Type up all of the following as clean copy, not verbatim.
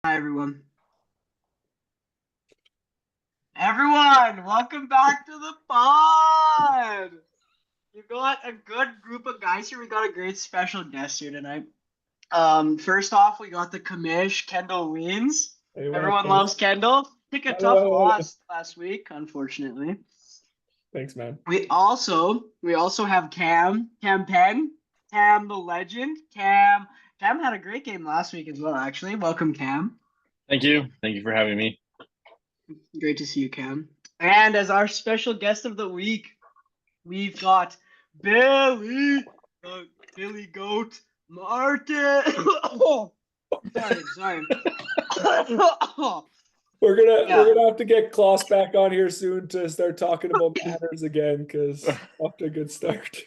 Hi, everyone. Everyone, welcome back to the pod. You got a good group of guys here. We got a great special guest here tonight. First off, we got the commish, Kendall Weens. Hey, what up, Everyone guys? loves Kendall. Took a Hello, tough hello, hello. loss last week, unfortunately. Thanks, man. We also have Cam Peng, Cam the legend. Cam had a great game last week as well, actually. Welcome, Cam. Thank you. Thank you for having me. Great to see you, Cam. And as our special guest of the week, we've got Billy, Billy Goat Martin. Oh, sorry. We're gonna have to get Klaus back on here soon to start talking about manners again, because off to a good start.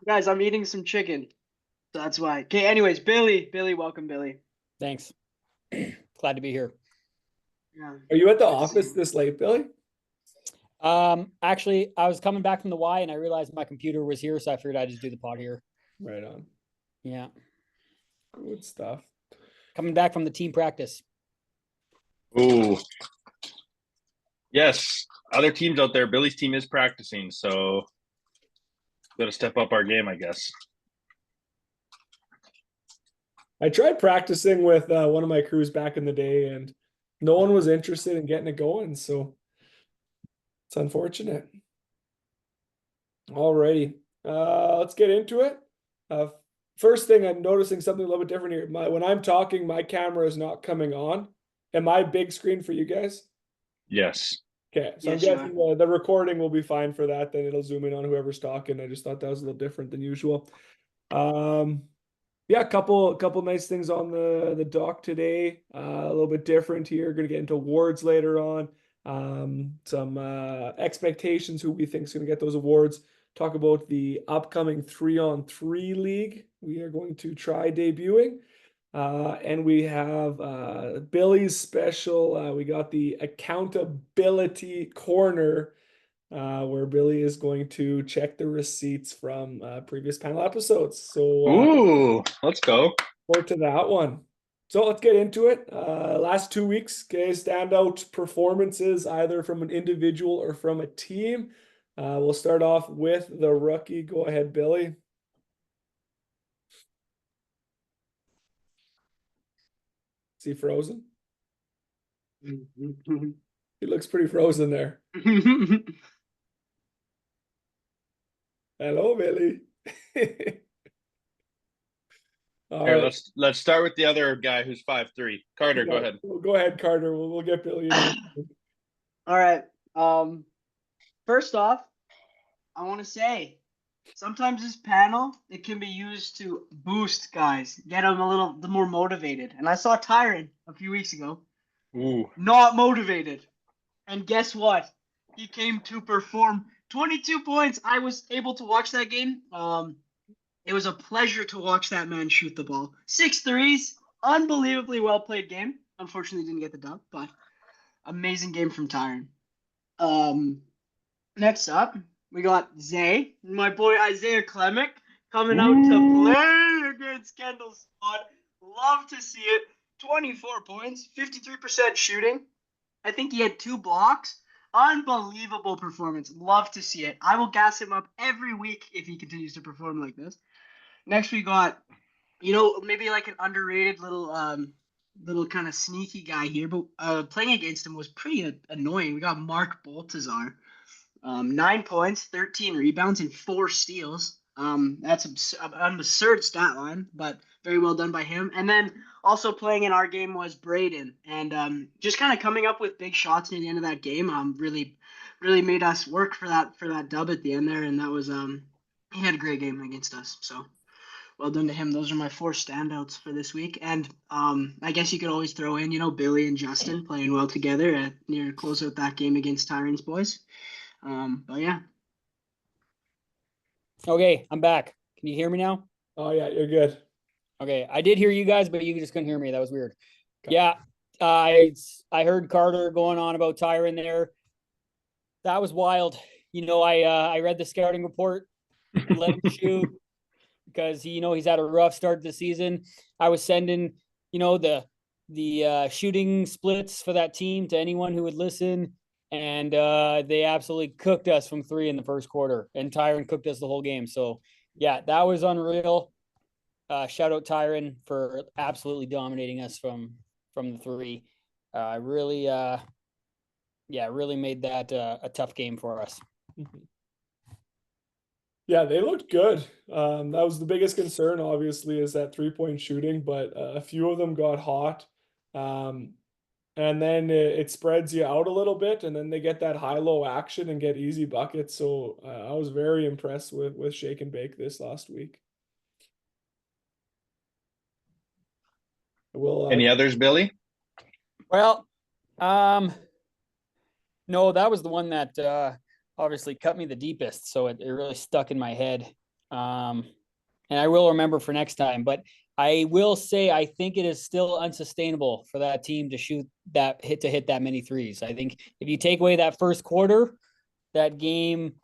Guys, I'm eating some chicken, so that's why. Okay, anyways, Billy, welcome, Billy. Thanks. Glad to be here. Yeah. Are you at the Good to see office you. this late, Billy? Actually, I was coming back from the Y and I realized my computer was here, so I figured I'd just do the pod here. Right on. Yeah. Good stuff. Coming back from the team practice. Ooh. Yes. Other teams out there, Billy's team is practicing, so gotta step up our game, I guess. I tried practicing with one of my crews back in the day, and no one was interested in getting it going, so it's unfortunate. Alrighty, let's get into it. First thing, I'm noticing something a little bit different here. When I'm talking, my camera is not coming on. Am I big screen for you guys? Yes. Okay, so Yes, I'm you guessing the recording will be fine for that. Then it'll zoom in on whoever's talking. I just thought that was a little different than usual. Yeah, a couple nice things on the dock today. A little bit different here. Going to get into awards later on. Some expectations, who we think is going to get those awards. Talk about the upcoming 3-on-3 league we are going to try debuting. And we have Billy's special. We got the accountability corner, where Billy is going to check the receipts from previous panel episodes. So Ooh, let's go. forward to that one. So let's get into it. Last 2 weeks, okay, standout performances either from an individual or from a team. We'll start off with the rookie. Go ahead, Billy. Is he frozen? He looks pretty frozen there. Hello, Billy. All Here, right. let's start with the other guy who's 5'3". Carter, go ahead. Go ahead, Carter. We'll get Billy in. All right. First off, I want to say sometimes this panel it can be used to boost guys, get them a little more motivated. And I saw Tyron a few weeks ago, Ooh. not motivated, and guess what? He came to perform 22 points. I was able to watch that game. It was a pleasure to watch that man shoot the ball. 6 threes, unbelievably well played game. Unfortunately, didn't get the dunk, but amazing game from Tyron. Um, Next up, we got Zay, my boy Isaiah Klemic, coming out to play against Kendall's squad. Love to see it. 24 points, 53% shooting. I think he had 2 blocks. Unbelievable performance. Love to see it. I will gas him up every week if he continues to perform like this. Next, we got, maybe like an underrated little kind of sneaky guy here, but playing against him was pretty annoying. We got Mark Baltazar. 9 points, 13 rebounds, and 4 steals. That's an absurd stat line, but very well done by him. And then also playing in our game was Braden, and just kind of coming up with big shots near the end of that game. Really made us work for that dub at the end there, and that was he had a great game against us. So well done to him. Those are my 4 standouts for this week. And I guess you could always throw in, Billy and Justin playing well together near close out that game against Tyron's boys. But yeah. Okay, I'm back. Can you hear me now? Oh yeah, you're good. Okay, I did hear you guys, but you just couldn't hear me. That was weird. Okay. Yeah, I heard Carter going on about Tyron there. That was wild. I read the scouting report, let him shoot because he's had a rough start to the season. I was sending the shooting splits for that team to anyone who would listen. And they absolutely cooked us from 3 in the first quarter, and Tyron cooked us the whole game. So yeah, that was unreal. Shout out Tyron for absolutely dominating us from the 3. Really made that a tough game for us. Yeah, they looked good. That was the biggest concern, obviously, is that 3-point shooting, but a few of them got hot. And then it spreads you out a little bit, and then they get that high-low action and get easy buckets. So I was very impressed with Shake and Bake this last week. Any others, Billy? Well, no, that was the one that obviously cut me the deepest, so it really stuck in my head. And I will remember for next time, but I will say I think it is still unsustainable for that team to hit that many threes. I think if you take away that first quarter, that game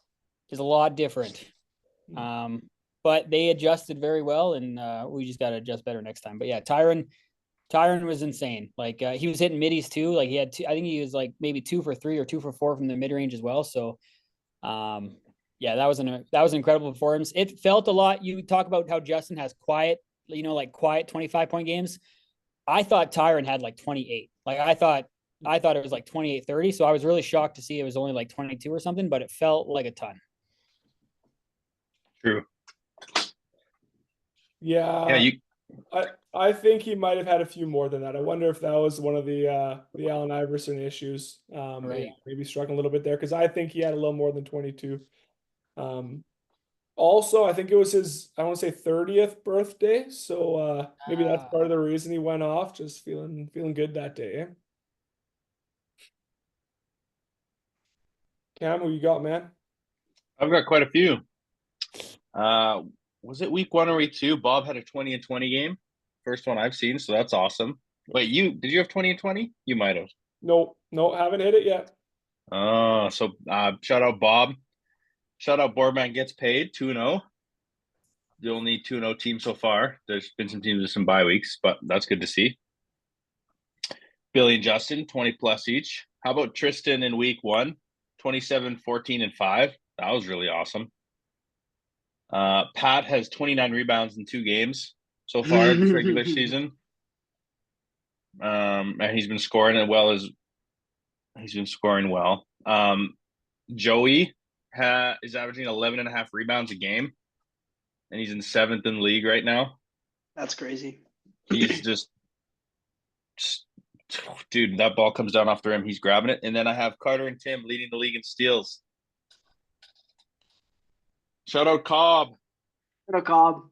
is a lot different. But they adjusted very well, and we just got to adjust better next time. But yeah, Tyron was insane. Like he was hitting middies too. Like he had I think he was like maybe 2 for 3 or 2 for 4 from the mid range as well. So yeah, that was an incredible performance. It felt a lot. You talk about how Justin has quiet 25-point games. I thought Tyron had like 28. Like I thought it was like 28-30. So I was really shocked to see it was only like 22 or something, but it felt like a ton. True. Yeah. I think he might have had a few more than that. I wonder if that was one of the Allen Iverson issues. Right. Maybe struggling a little bit there, because I think he had a little more than 22. Also, I think it was his, I want to say 30th birthday. So maybe that's part of the reason he went off, just feeling good that day. Eh? Cam, who you got, man? I've got quite a few. Was it week 1 or week 2? Bob had a 20 and 20 game. First one I've seen, so that's awesome. Wait, did you have 20 and 20? You might have. No, haven't hit it yet. So shout out Bob. Shout out Boardman Gets Paid, 2-0. The only 2-0 team so far. There's been some teams with some bye weeks, but that's good to see. Billy and Justin, 20 plus each. How about Tristan in week 1? 27, 14, and 5. That was really awesome. Pat has 29 rebounds in 2 games so far this regular season. And he's been scoring as well as he's been scoring well. Joey is averaging 11.5 rebounds a game, and he's in 7th in the league right now. That's crazy. He's just dude, that ball comes down off the rim, he's grabbing it. And then I have Carter and Tim leading the league in steals. Shout out Cobb. Shout out Cobb.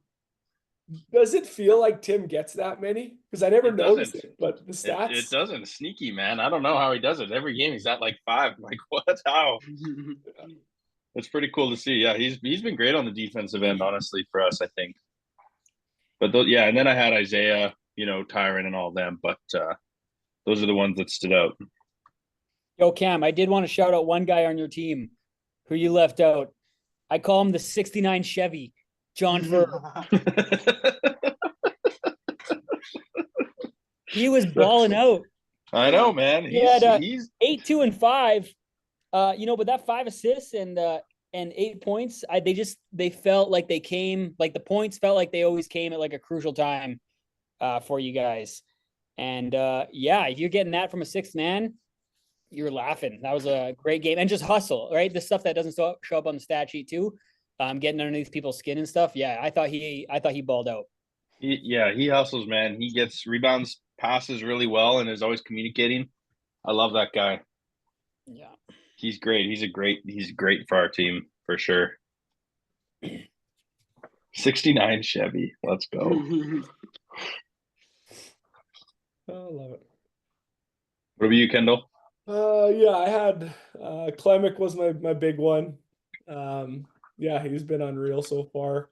Does it feel like Tim gets that many? Because I never noticed it, but the stats. It doesn't. Sneaky, man. I don't know how he does it. Every game he's at like 5. I'm like, what? How? It's pretty cool to see. Yeah, he's been great on the defensive end, honestly, for us, I think. But yeah, and then I had Isaiah, Tyron and all of them, but those are the ones that stood out. Yo, Cam, I did want to shout out one guy on your team who you left out. I call him the 69 Chevy, John Furr. He was balling out. I know, man. He's 8, 2, and 5. But that 5 assists and 8 points, they felt like they came, like the points felt like they always came at like a crucial time for you guys. And if you're getting that from a 6th man, you're laughing. That was a great game. And just hustle, right? The stuff that doesn't show up on the stat sheet too. Getting underneath people's skin and stuff. Yeah, I thought he balled out. He hustles, man. He gets rebounds, passes really well, and is always communicating. I love that guy. Yeah. He's great. He's great for our team for sure. 69 Chevy. Let's go. I love it. What about you, Kendall? I had Klemek was my big one. He's been unreal so far.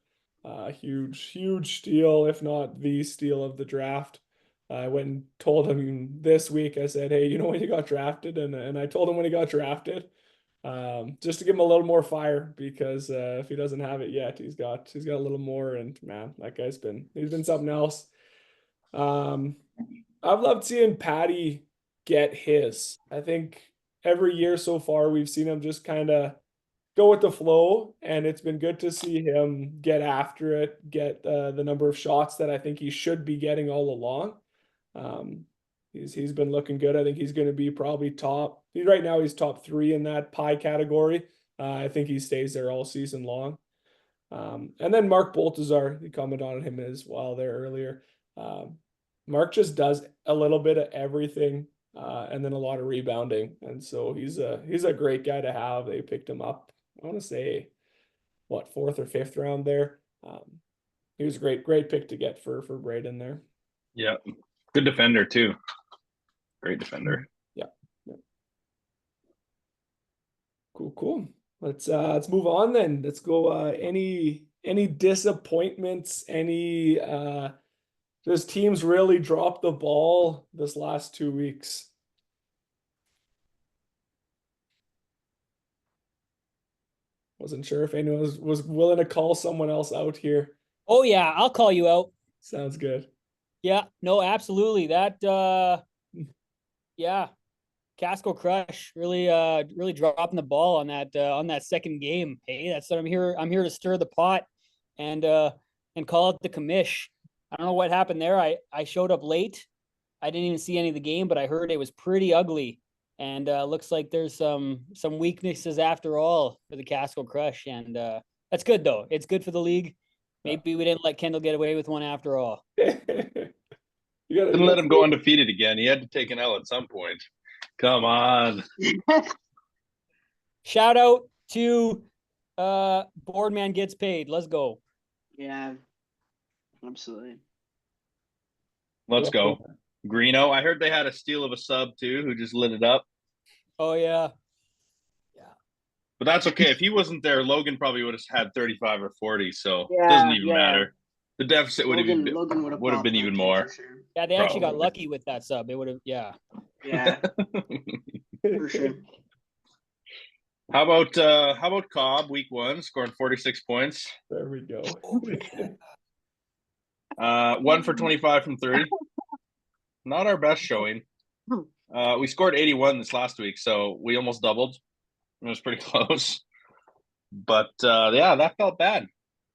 Huge steal, if not the steal of the draft. I went and told him this week. I said, "Hey, you know when you got drafted?" And I told him when he got drafted, just to give him a little more fire, because if he doesn't have it yet, he's got a little more. And man, that guy's been something else. I've loved seeing Patty get his. I think every year so far we've seen him just kind of go with the flow, and it's been good to see him get after it, get the number of shots that I think he should be getting all along. Um, he's been looking good. I think he's going to be probably top. Right now he's top 3 in that pie category. I think he stays there all season long. And then Mark Baltazar, you commented on him as well there earlier. Mark just does a little bit of everything, and then a lot of rebounding, and so he's a great guy to have. They picked him up, I want to say, what, 4th or 5th round there. He was a great pick to get for Braden there. Yeah, good defender too. Great defender. Yeah. Cool. Let's move on then. Let's go. Any disappointments? Any does teams really drop the ball this last 2 weeks? Wasn't sure if anyone was willing to call someone else out here. Oh yeah, I'll call you out. Sounds good. Yeah, no, absolutely. That yeah. Casco Crush really dropping the ball on that second game. Hey, that's what I'm here to stir the pot and call it the commish. I don't know what happened there. I showed up late. I didn't even see any of the game, but I heard it was pretty ugly. And looks like there's some weaknesses after all for the Casco Crush. And that's good though. It's good for the league. Maybe we didn't let Kendall get away with one after all. Didn't let him go undefeated again. He had to take an L at some point. Come on. Shout out to Boardman Gets Paid. Let's go. Yeah, absolutely. Let's go. Greeno. I heard they had a steal of a sub too, who just lit it up. Oh yeah. But that's okay. If he wasn't there, Logan probably would have had 35 or 40. So it doesn't even matter. The deficit would have been even more. Sure. Yeah, they actually got lucky with that sub. It would have, yeah. Yeah, for sure. How about Cobb week 1 scoring 46 points? There we go. 1 for 25 from 3. Not our best showing. We scored 81 this last week, so we almost doubled. It was pretty close. But yeah, that felt bad.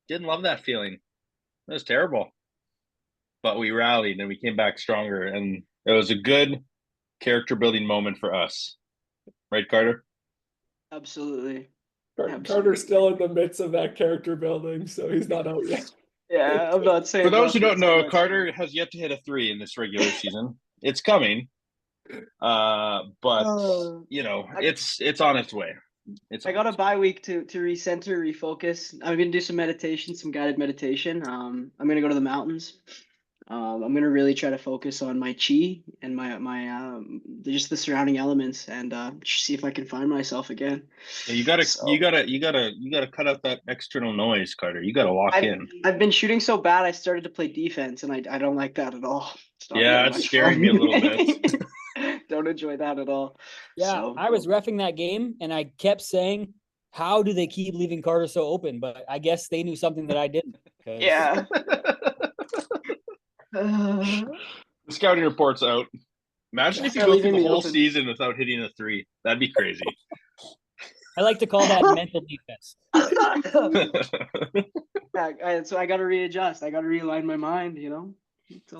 Didn't love that feeling. It was terrible. But we rallied and we came back stronger, and it was a good character building moment for us. Right, Carter? Absolutely. Carter's still in the midst of that character building, so he's not out yet. Yeah, I'm not saying. For those who don't know, Carter has yet to hit a 3 in this regular season. It's coming. But you know, it's on its way. I got a bye week to recenter, refocus. I'm gonna do some meditation, some guided meditation. I'm gonna go to the mountains. I'm gonna really try to focus on my chi and my just the surrounding elements, and see if I can find myself again. Yeah, you gotta cut out that external noise, Carter. You gotta lock in. I've been shooting so bad I started to play defense, and I don't like that at all. Yeah, it's scaring me a little bit. Don't enjoy that at all. Yeah, so, I was reffing that game, and I kept saying, how do they keep leaving Carter so open? But I guess they knew something that I didn't. Yeah. The scouting report's out. Imagine if you go through the whole season without hitting a 3. That'd be crazy. I like to call that mental defense. So I got to readjust. I got to realign my mind, you know?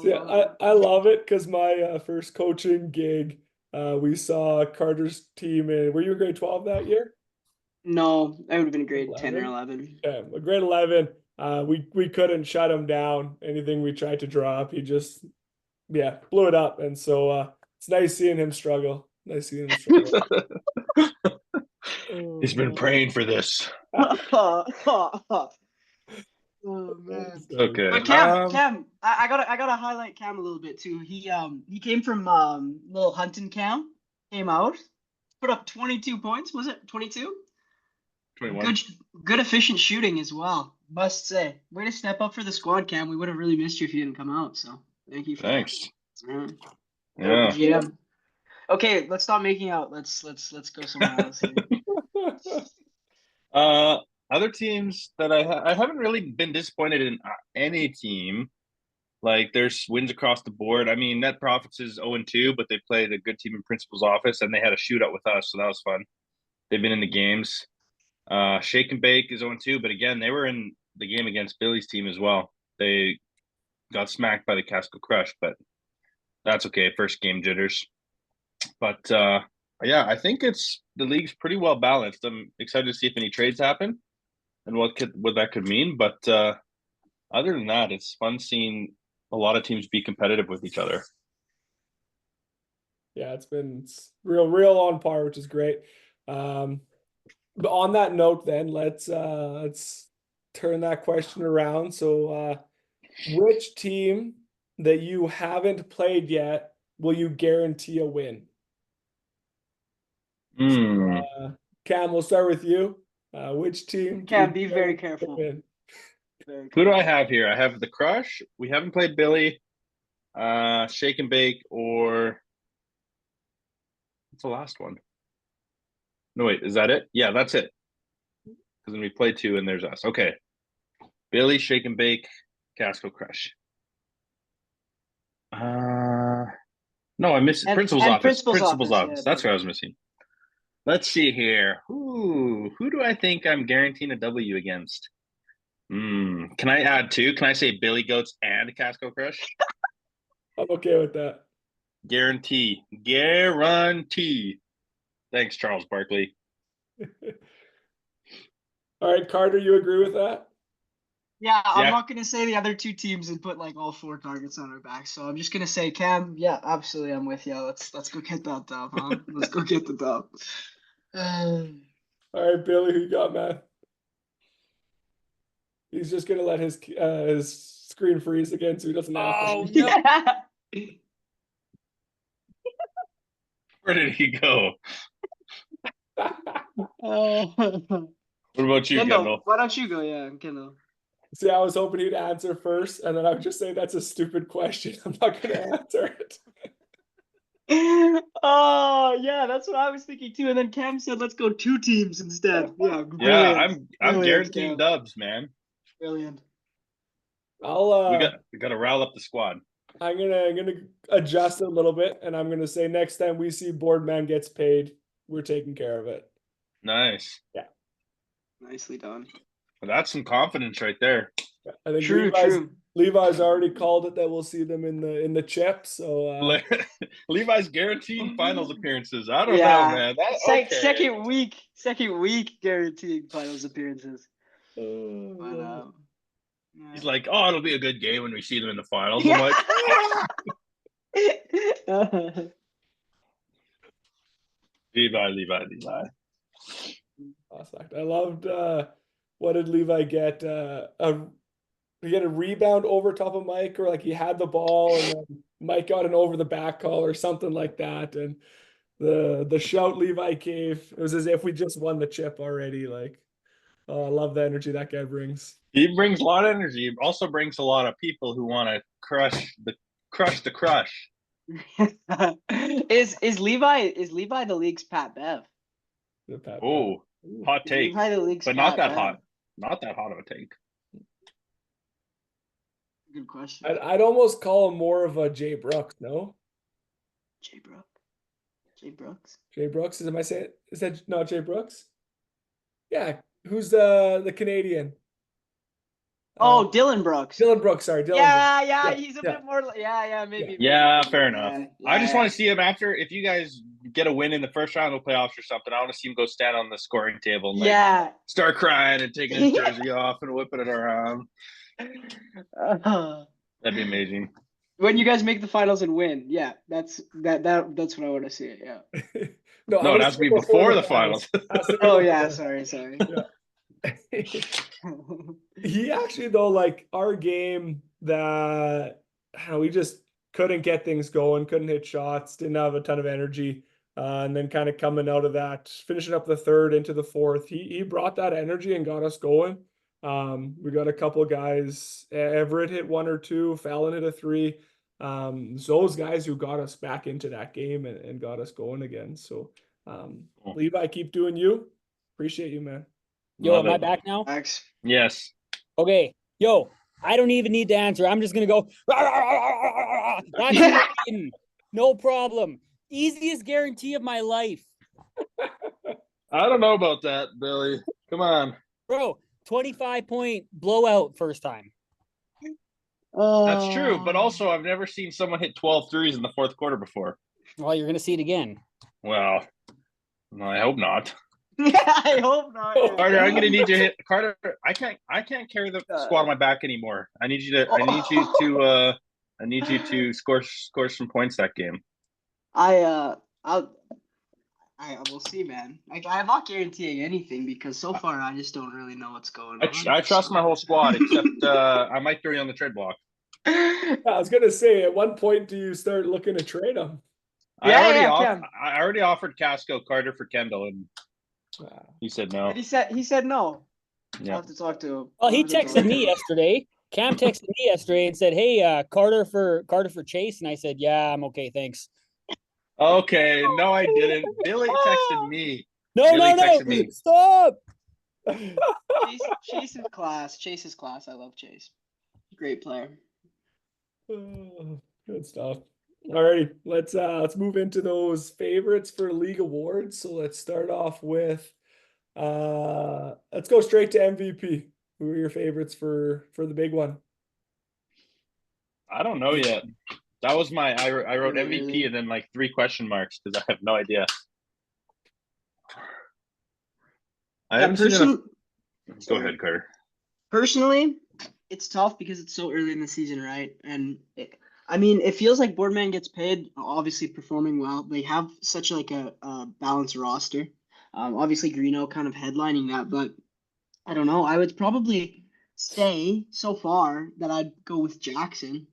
Yeah, I love it because my first coaching gig, we saw Carter's team in, were you in grade 12 that year? No, I would have been grade 10 or 11. Yeah, grade 11. We couldn't shut him down. Anything we tried to drop, he just blew it up. And so it's nice seeing him struggle. He's been praying for this. Oh man. Okay. But Cam, I gotta highlight Cam a little bit too. He came from little hunting camp, came out, put up 22 points. Was it 22? 21. Good efficient shooting as well. Must say, way to step up for the squad, Cam. We would have really missed you if you didn't come out. So thank you. Thanks. That. Yeah. Okay, let's stop making out. Let's go somewhere else. Other teams that I haven't really been disappointed in any team. Like there's wins across the board. I mean, Net Profits is 0-2, but they played a good team in Principal's office, and they had a shootout with us, so that was fun. They've been in the games. Shake and Bake is 0-2, but again, they were in the game against Billy's team as well. They got smacked by the Casco Crush, but that's okay. First game jitters. But yeah, I think it's the league's pretty well balanced. I'm excited to see if any trades happen and what that could mean. But other than that, it's fun seeing a lot of teams be competitive with each other. Yeah, it's real on par, which is great. But on that note, then let's turn that question around. So, which team that you haven't played yet will you guarantee a win? Cam, we'll start with you. Which team? Cam, be very careful. Who do I have here? I have the Crush. We haven't played Billy, Shake and Bake, or what's the last one? No, wait, is that it? Yeah, that's it. Because then we played 2 and there's us. Okay. Billy, Shake and Bake, Casco Crush. No, I missed Principal's office. Principal's office. Yeah, That's what I was missing. Let's see here. Who do I think I'm guaranteeing a W against? Can I add 2? Can I say Billy Goats and Casco Crush? I'm okay with that. Guarantee. Thanks, Charles Barkley. All right, Carter, you agree with that? Yeah, I'm not gonna say the other 2 teams and put like all 4 targets on our back. So I'm just gonna say, Cam, yeah, absolutely, I'm with you. Let's go get that dub, huh? Let's go get the dub. All right, Billy, who you got, man? He's just gonna let his screen freeze again, so he doesn't have. Oh, to. Yeah. Where did he go? What What about you, Kendall? Why don't you go? Yeah, Kendall. See, I was hoping he'd answer first, and then I would just say that's a stupid question. I'm not going to answer it. Oh yeah, that's what I was thinking too. And then Cam said, "Let's go 2 teams instead." Yeah, brilliant. Yeah, I'm Brilliant, guaranteeing Cam. dubs, man. Brilliant. We got to rile up the squad. I'm gonna adjust it a little bit, and I'm gonna say next time we see Boardman gets paid, we're taking care of it. Nice. Yeah. Nicely done. Well, that's some confidence right there. I think True. Levi's already called it that we'll see them in the chip. So Levi's guaranteeing finals appearances. I don't know, man. That's okay. Second week guaranteeing finals appearances. But, he's like, oh, it'll be a good game when we see them in the finals. I'm like, Levi. I loved what did Levi get? He get a rebound over top of Mike, or like he had the ball and then Mike got an over the back call or something like that. And the shout Levi gave, it was as if we just won the chip already. Like, oh, I love the energy that guy brings. He brings a lot of energy. He also brings a lot of people who want to crush the crush. Is Levi the league's Pat Bev? Oh, hot take, but not that hot. Not that hot of a take. Good question. I'd almost call him more of a Jay Brooks. No. Jay Brooks. Jay Brooks. Am I saying? Is that not Jay Brooks? Yeah. Who's the Canadian? Oh, Dylan Brooks. Dylan Brooks. Sorry, Dylan. Yeah. He's a bit more. Yeah, maybe. Yeah, fair enough. Yeah. I just want to see him after. If you guys get a win in the first round of the playoffs or something, I want to see him go stand on the scoring table and start crying and taking his jersey off and whipping it around. That'd be amazing. When you guys make the finals and win, that's what I want to see. Yeah. No, it has to be before the finals. Oh yeah, sorry. Yeah. He actually though, like our game that we just couldn't get things going, couldn't hit shots, didn't have a ton of energy, and then kind of coming out of that, finishing up the third into the fourth, he brought that energy and got us going. We got a couple guys. Everett hit 1 or 2. Fallon hit a 3. Those guys who got us back into that game and got us going again. So, Levi, keep doing you. Appreciate you, man. Yo, am I back now? Thanks. Yes. Okay. Yo, I don't even need to answer. I'm just gonna go. "Rah, rah, rah, rah, rah, rah." That's who I'm eating. No problem. Easiest guarantee of my life, I don't know about that, Billy. Come on. bro. 25-point blowout first time. That's true, but Oh. also I've never seen someone hit 12 threes in the fourth quarter before. Well, you're gonna see it again. Well, no, I hope not. I hope not. yeah. Carter, I'm gonna need you to hit Carter. I can't carry the squad on my back anymore. I need you to score some points that game. I will see, man. I'm not guaranteeing anything because so far I just don't really know what's going on. I trust my whole squad, except I might throw you on the trade block. I was gonna say, at what point do you start looking to trade him? Yeah, I already offered Casco Carter for Kendall, and he said no. But he said no. Yeah. I'll have to talk to him. Well, he I'll have to talk texted to me him. yesterday. Cam texted me yesterday and said, "Hey, Carter for Chase," and I said, "Yeah, I'm okay, thanks." Okay, no, I didn't. Billy texted me. No, Billy no, texted me. stop. Chase is class. Chase is class. I love Chase. Great player. Good stuff. Alrighty, let's move into those favorites for league awards. So let's start off with let's go straight to MVP. Who are your favorites for the big one? I don't know yet. That was I wrote Really? MVP and then like 3 question marks because I have no idea. I haven't seen enough. Go ahead, Carter. Personally, it's tough because it's so early in the season, right? And it feels like Boardman gets paid, obviously performing well. They have such like a balanced roster. Obviously Greeno kind of headlining that, but I don't know. I would probably say so far that I'd go with Jackson.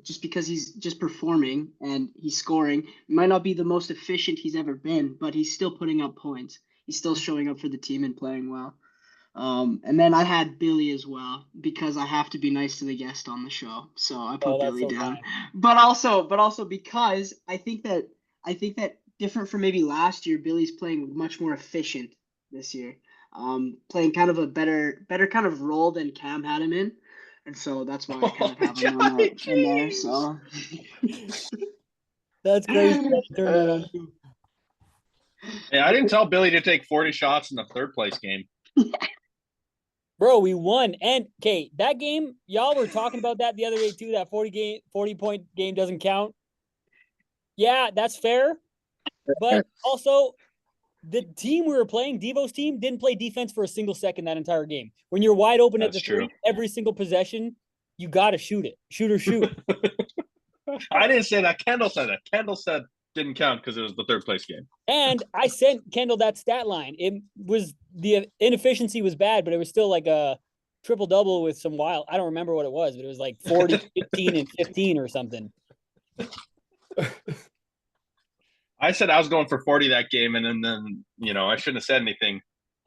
Just because he's just performing and he's scoring. He might not be the most efficient he's ever been, but he's still putting up points. He's still showing up for the team and playing well. And then I had Billy as well because I have to be nice to the guest on the show, so I put that's Billy so down. kind. But also because I think that different from maybe last year, Billy's playing much more efficient this year. Playing kind of a better kind of role than Cam had him in, and so that's why I kind of have him on that in there. So That's crazy. Turned it on. Yeah, I didn't tell Billy to take 40 shots in the third place game. Bro, we won. And okay, that game, y'all were talking about that the other day too. That 40-point game doesn't count. Yeah, that's fair. But also, the team we were playing, Devo's team, didn't play defense for a single second that entire game. When you're wide open at the That's true. three, every single possession, you got to shoot it. Shoot or shoot. I didn't say that. Kendall said that. Kendall said didn't count because it was the third place game. And I sent Kendall that stat line. It was the inefficiency was bad, but it was still like a triple double with some wild. I don't remember what it was, but it was like 40, 15, and 15 or something. I said I was going for 40 that game, and then I shouldn't have said anything,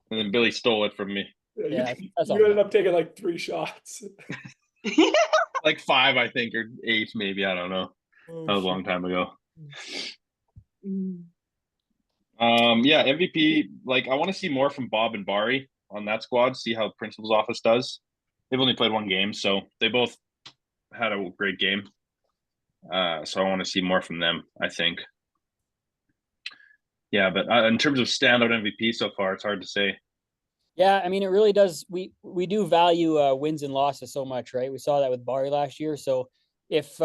and then Billy stole it from me. Yeah, that's you all. ended up taking like 3 shots. Like 5, I think, or 8, maybe. I don't know. Oh, That was a long time ago. Mm. Yeah, MVP. Like, I want to see more from Bob and Bari on that squad. See how Principal's office does. They've only played 1 game, so they both had a great game. So I want to see more from them, I think. Yeah, but in terms of standout MVP so far, it's hard to say. Yeah, I mean, it really does. We do value wins and losses so much, right? We saw that with Bari last year. So if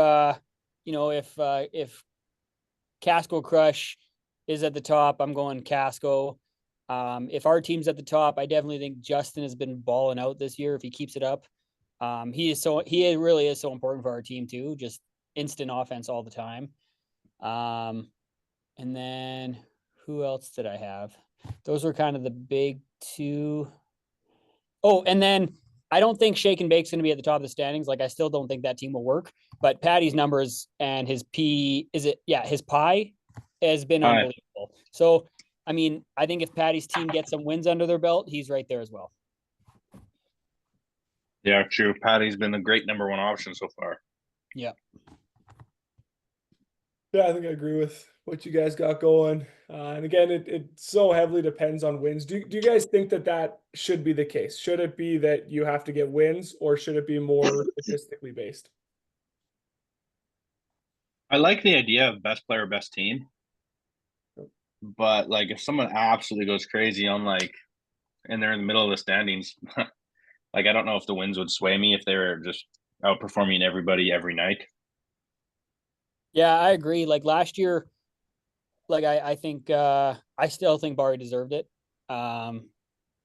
Casco Crush is at the top, I'm going Casco. If our team's at the top, I definitely think Justin has been balling out this year. If he keeps it up, he really is so important for our team too. Just instant offense all the time. And then who else did I have? Those were kind of the big 2. Oh, and then I don't think Shake and Bake's going to be at the top of the standings. Like, I still don't think that team will work. But Patty's numbers and his his pie has been unbelievable. So, I mean, I think if Patty's team gets some wins under their belt, he's right there as well. Yeah, true. Patty's been a great number 1 option so far. Yeah. Yeah, I think I agree with what you guys got going. And again, it so heavily depends on wins. Do you guys think that that should be the case? Should it be that you have to get wins, or should it be more statistically based? I like the idea of best player, best team, but like if someone absolutely goes crazy on like, and they're in the middle of the standings, like I don't know if the wins would sway me if they were just outperforming everybody every night. Yeah, I agree. Like last year, like I think I still think Bari deserved it.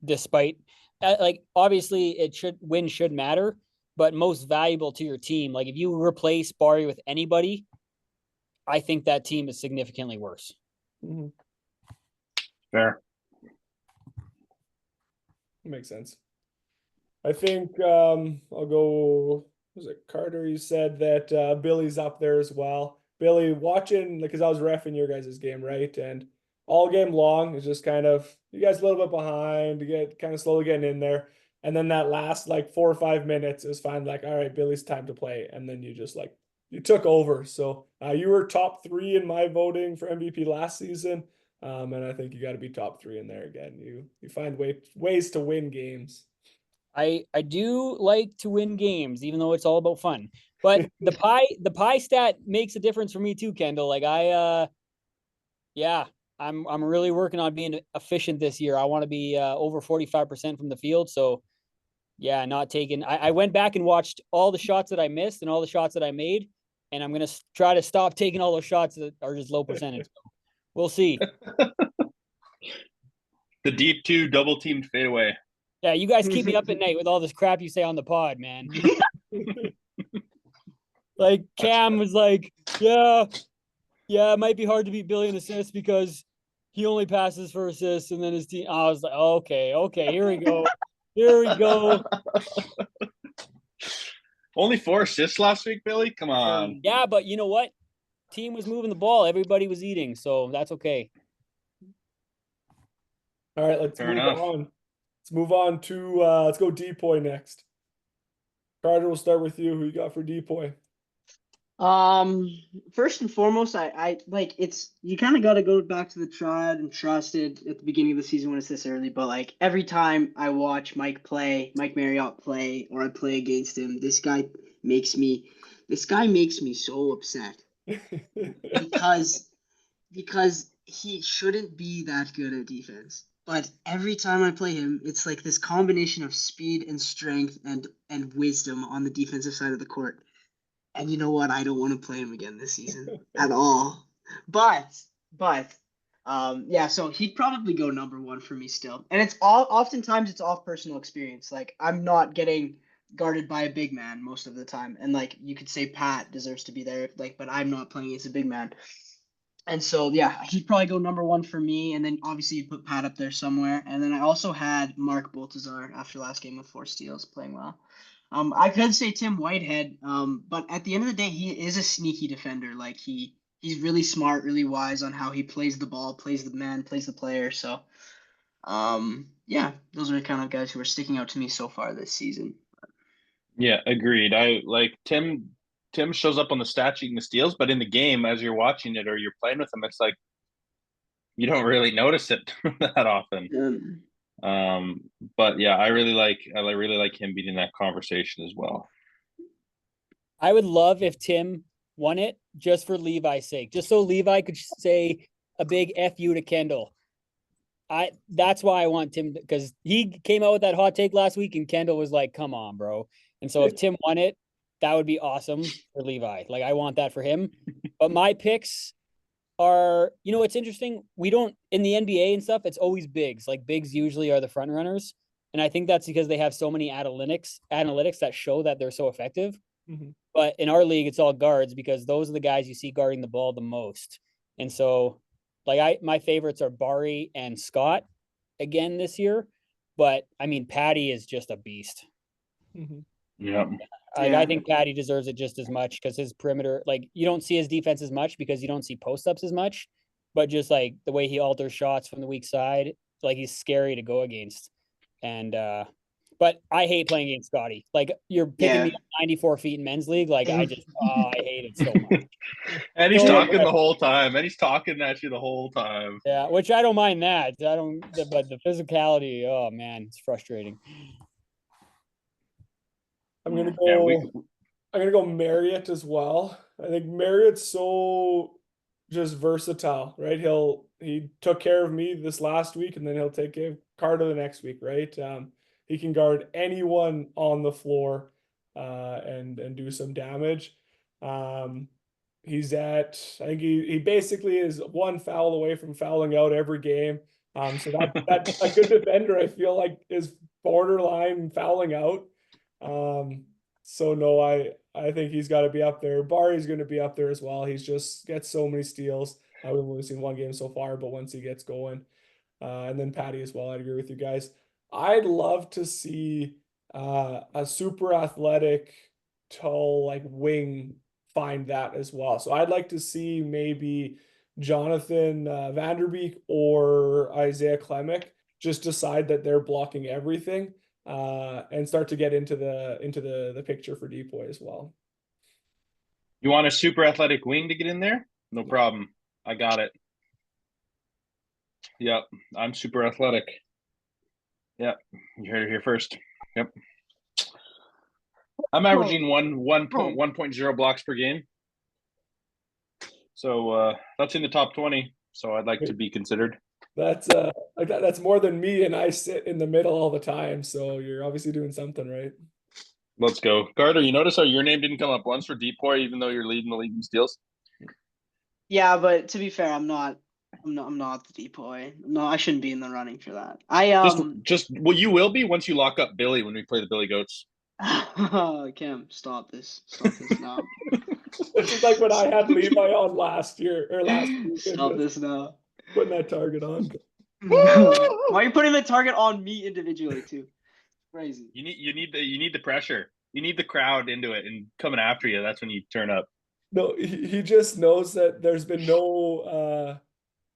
Despite like obviously it should matter, but most valuable to your team. Like if you replace Bari with anybody, I think that team is significantly worse. Mhm. Fair. Makes sense. I think I'll go. Was it Carter? You said that Billy's up there as well. Billy, watching because I was reffing your guys' game, right? And all game long is just kind of you guys a little bit behind, you get kind of slowly getting in there. And then that last like 4 or 5 minutes, it was fine. Like, all right, Billy's time to play. And then you just like you took over. So you were top 3 in my voting for MVP last season. And I think you got to be top 3 in there again. You find ways to win games. I do like to win games, even though it's all about fun. But the pie stat makes a difference for me too, Kendall. Like yeah, I'm really working on being efficient this year. I want to be over 45% from the field. So yeah, not taking. I went back and watched all the shots that I missed and all the shots that I made, and I'm gonna try to stop taking all those shots that are just low percentage. So we'll see. The deep two double teamed fadeaway. Yeah, you guys keep me up at night with all this crap you say on the pod, man. Like Cam was like, yeah, it might be hard to beat Billy in assists because he only passes for assists, and then his team. I was like, okay, here we go, Only 4 assists last week, Billy. Come on. Yeah, but you know what? Team was moving the ball. Everybody was eating, so that's okay. All right, let's Fair move enough. on. Let's move on to let's go Depoy next. Carter, we'll start with you. Who you got for Depoy? First and foremost, I like it's you kind of got to go back to the tried and trusted at the beginning of the season when it's this early. But like every time I watch Mike Marriott play, or I play against him, this guy makes me so upset because he shouldn't be that good at defense. But every time I play him, it's like this combination of speed and strength and wisdom on the defensive side of the court. And you know what? I don't want to play him again this season at all. But yeah, so he'd probably go number 1 for me still. And it's oftentimes it's off personal experience. Like I'm not getting guarded by a big man most of the time. And like you could say Pat deserves to be there, like, but I'm not playing against a big man. And so yeah, he'd probably go number 1 for me. And then obviously you'd put Pat up there somewhere. And then I also had Mark Baltazar after last game with 4 steals, playing well. I could say Tim Whitehead, but at the end of the day, he is a sneaky defender. Like he's really smart, really wise on how he plays the ball, plays the man, plays the player. So, yeah, those are the kind of guys who are sticking out to me so far this season. Yeah, agreed. I like Tim. Tim shows up on the stat sheet and the steals, but in the game, as you're watching it or you're playing with him, it's like you don't really notice it that often. But yeah, I really like him being in that conversation as well. I would love if Tim won it just for Levi's sake, just so Levi could say a big F you to Kendall. That's why I want Tim, because he came out with that hot take last week and Kendall was like, come on, bro. And so if Tim won it, that would be awesome for Levi. Like I want that for him. But my picks are, it's interesting. We don't in the NBA and stuff, it's always bigs. Like bigs usually are the front runners. And I think that's because they have so many analytics that show that they're so effective. Mm-hmm. But in our league, it's all guards because those are the guys you see guarding the ball the most. And so like my favorites are Bari and Scott again this year. But I mean, Patty is just a beast. Mm-hmm. Yeah. I think Patty deserves it just as much because his perimeter, like you don't see his defense as much because you don't see post ups as much, but just like the way he alters shots from the weak side, like he's scary to go against. And But I hate playing against Scotty. Like you're picking Yeah. me up 94 feet in men's league. Like I hate it so much. And he's So- talking the whole time. And he's talking at you the whole time. Yeah, which I don't mind that. But the physicality, oh man, it's frustrating. I'm gonna Yeah, go. I'm gonna go Marriott as well. I think Marriott's so just versatile, right? He took care of me this last week, and then he'll take care of Carter the next week, right? He can guard anyone on the floor, and do some damage. I think he basically is one foul away from fouling out every game. So that a good defender, I feel like, is borderline fouling out. So no, I think he's got to be up there. Barry's going to be up there as well. He's just gets so many steals. We've only seen one game so far, but once he gets going, and then Patty as well. I'd agree with you guys. I'd love to see a super athletic, tall like wing find that as well. So I'd like to see maybe Jonathan Vanderbeek or Isaiah Klemic just decide that they're blocking everything, and start to get into the picture for Depoy as well. You want a super athletic wing to get in there? No problem. I got it. Yep. I'm super athletic. Yep. You heard it here first. Yep. I'm averaging 1.0 blocks per game. So that's in the top 20. So I'd like to be considered. That's that's more than me, and I sit in the middle all the time. So you're obviously doing something right. Let's go. Carter, you notice how your name didn't come up once for Depoy, even though you're leading the league in steals? Yeah, but to be fair, I'm not the Depoy. No, I shouldn't be in the running for that. Well, you will be once you lock up Billy when we play the Billy Goats. Cam, stop this now. This is like when I had Levi on last year or last week. Stop this now. Putting that target on. Why are you putting the target on me individually too? Crazy. You need the pressure. You need the crowd into it and coming after you. That's when you turn up. No, he just knows that there's been no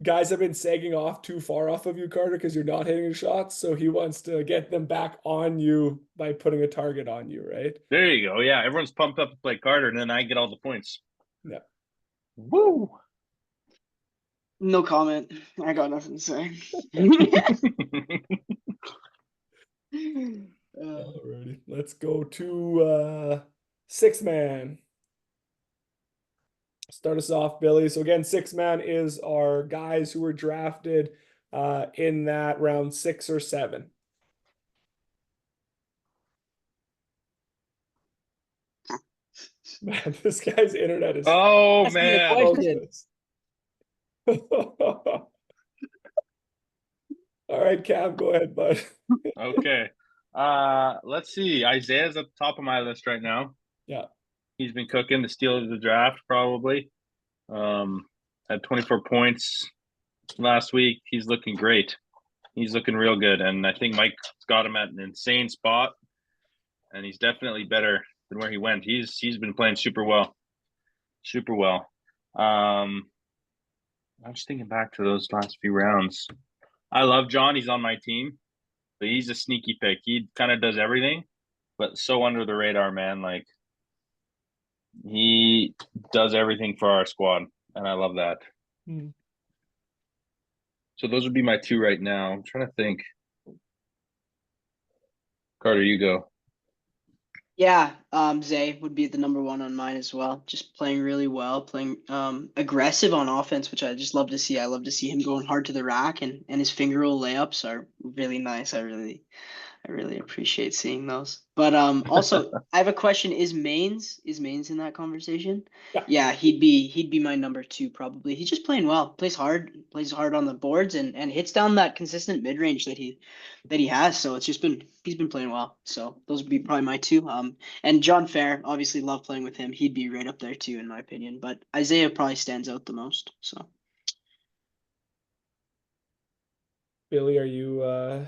guys have been sagging off too far off of you, Carter, because you're not hitting shots. So he wants to get them back on you by putting a target on you, right? There you go. Yeah, everyone's pumped up to play Carter, and then I get all the points. Yeah. Woo! No comment. I got nothing to say. Alrighty, let's go to six man. Start us off, Billy. So again, six man is our guys who were drafted in that round 6 or 7. Man, this guy's internet is. Oh Ask me a man! question. All right, Cam, go ahead, bud. Okay. Let's see. Isaiah's at the top of my list right now. Yeah. He's been cooking the steal of the draft, probably. Had 24 points last week. He's looking great. He's looking real good. And I think Mike's got him at an insane spot. And he's definitely better than where he went. He's been playing super well. Super well. I'm just thinking back to those last few rounds. I love John. He's on my team. But he's a sneaky pick. He kind of does everything, but so under the radar, man. Like, he does everything for our squad, and I love that. So those would be my two right now. I'm trying to think. Carter, you go. Yeah, Zay would be the number 1 on mine as well. Just playing really well, playing aggressive on offense, which I just love to see. I love to see him going hard to the rack, and his finger roll layups are really nice. I really appreciate seeing those. But also I have a question. Is Maines in that conversation? Yeah, he'd be my number 2 probably. He's just playing well, plays hard on the boards and hits down that consistent mid-range that he has. So he's been playing well. So those would be probably my 2. And John Fair, obviously love playing with him. He'd be right up there too in my opinion. But Isaiah probably stands out the most. So Billy, are you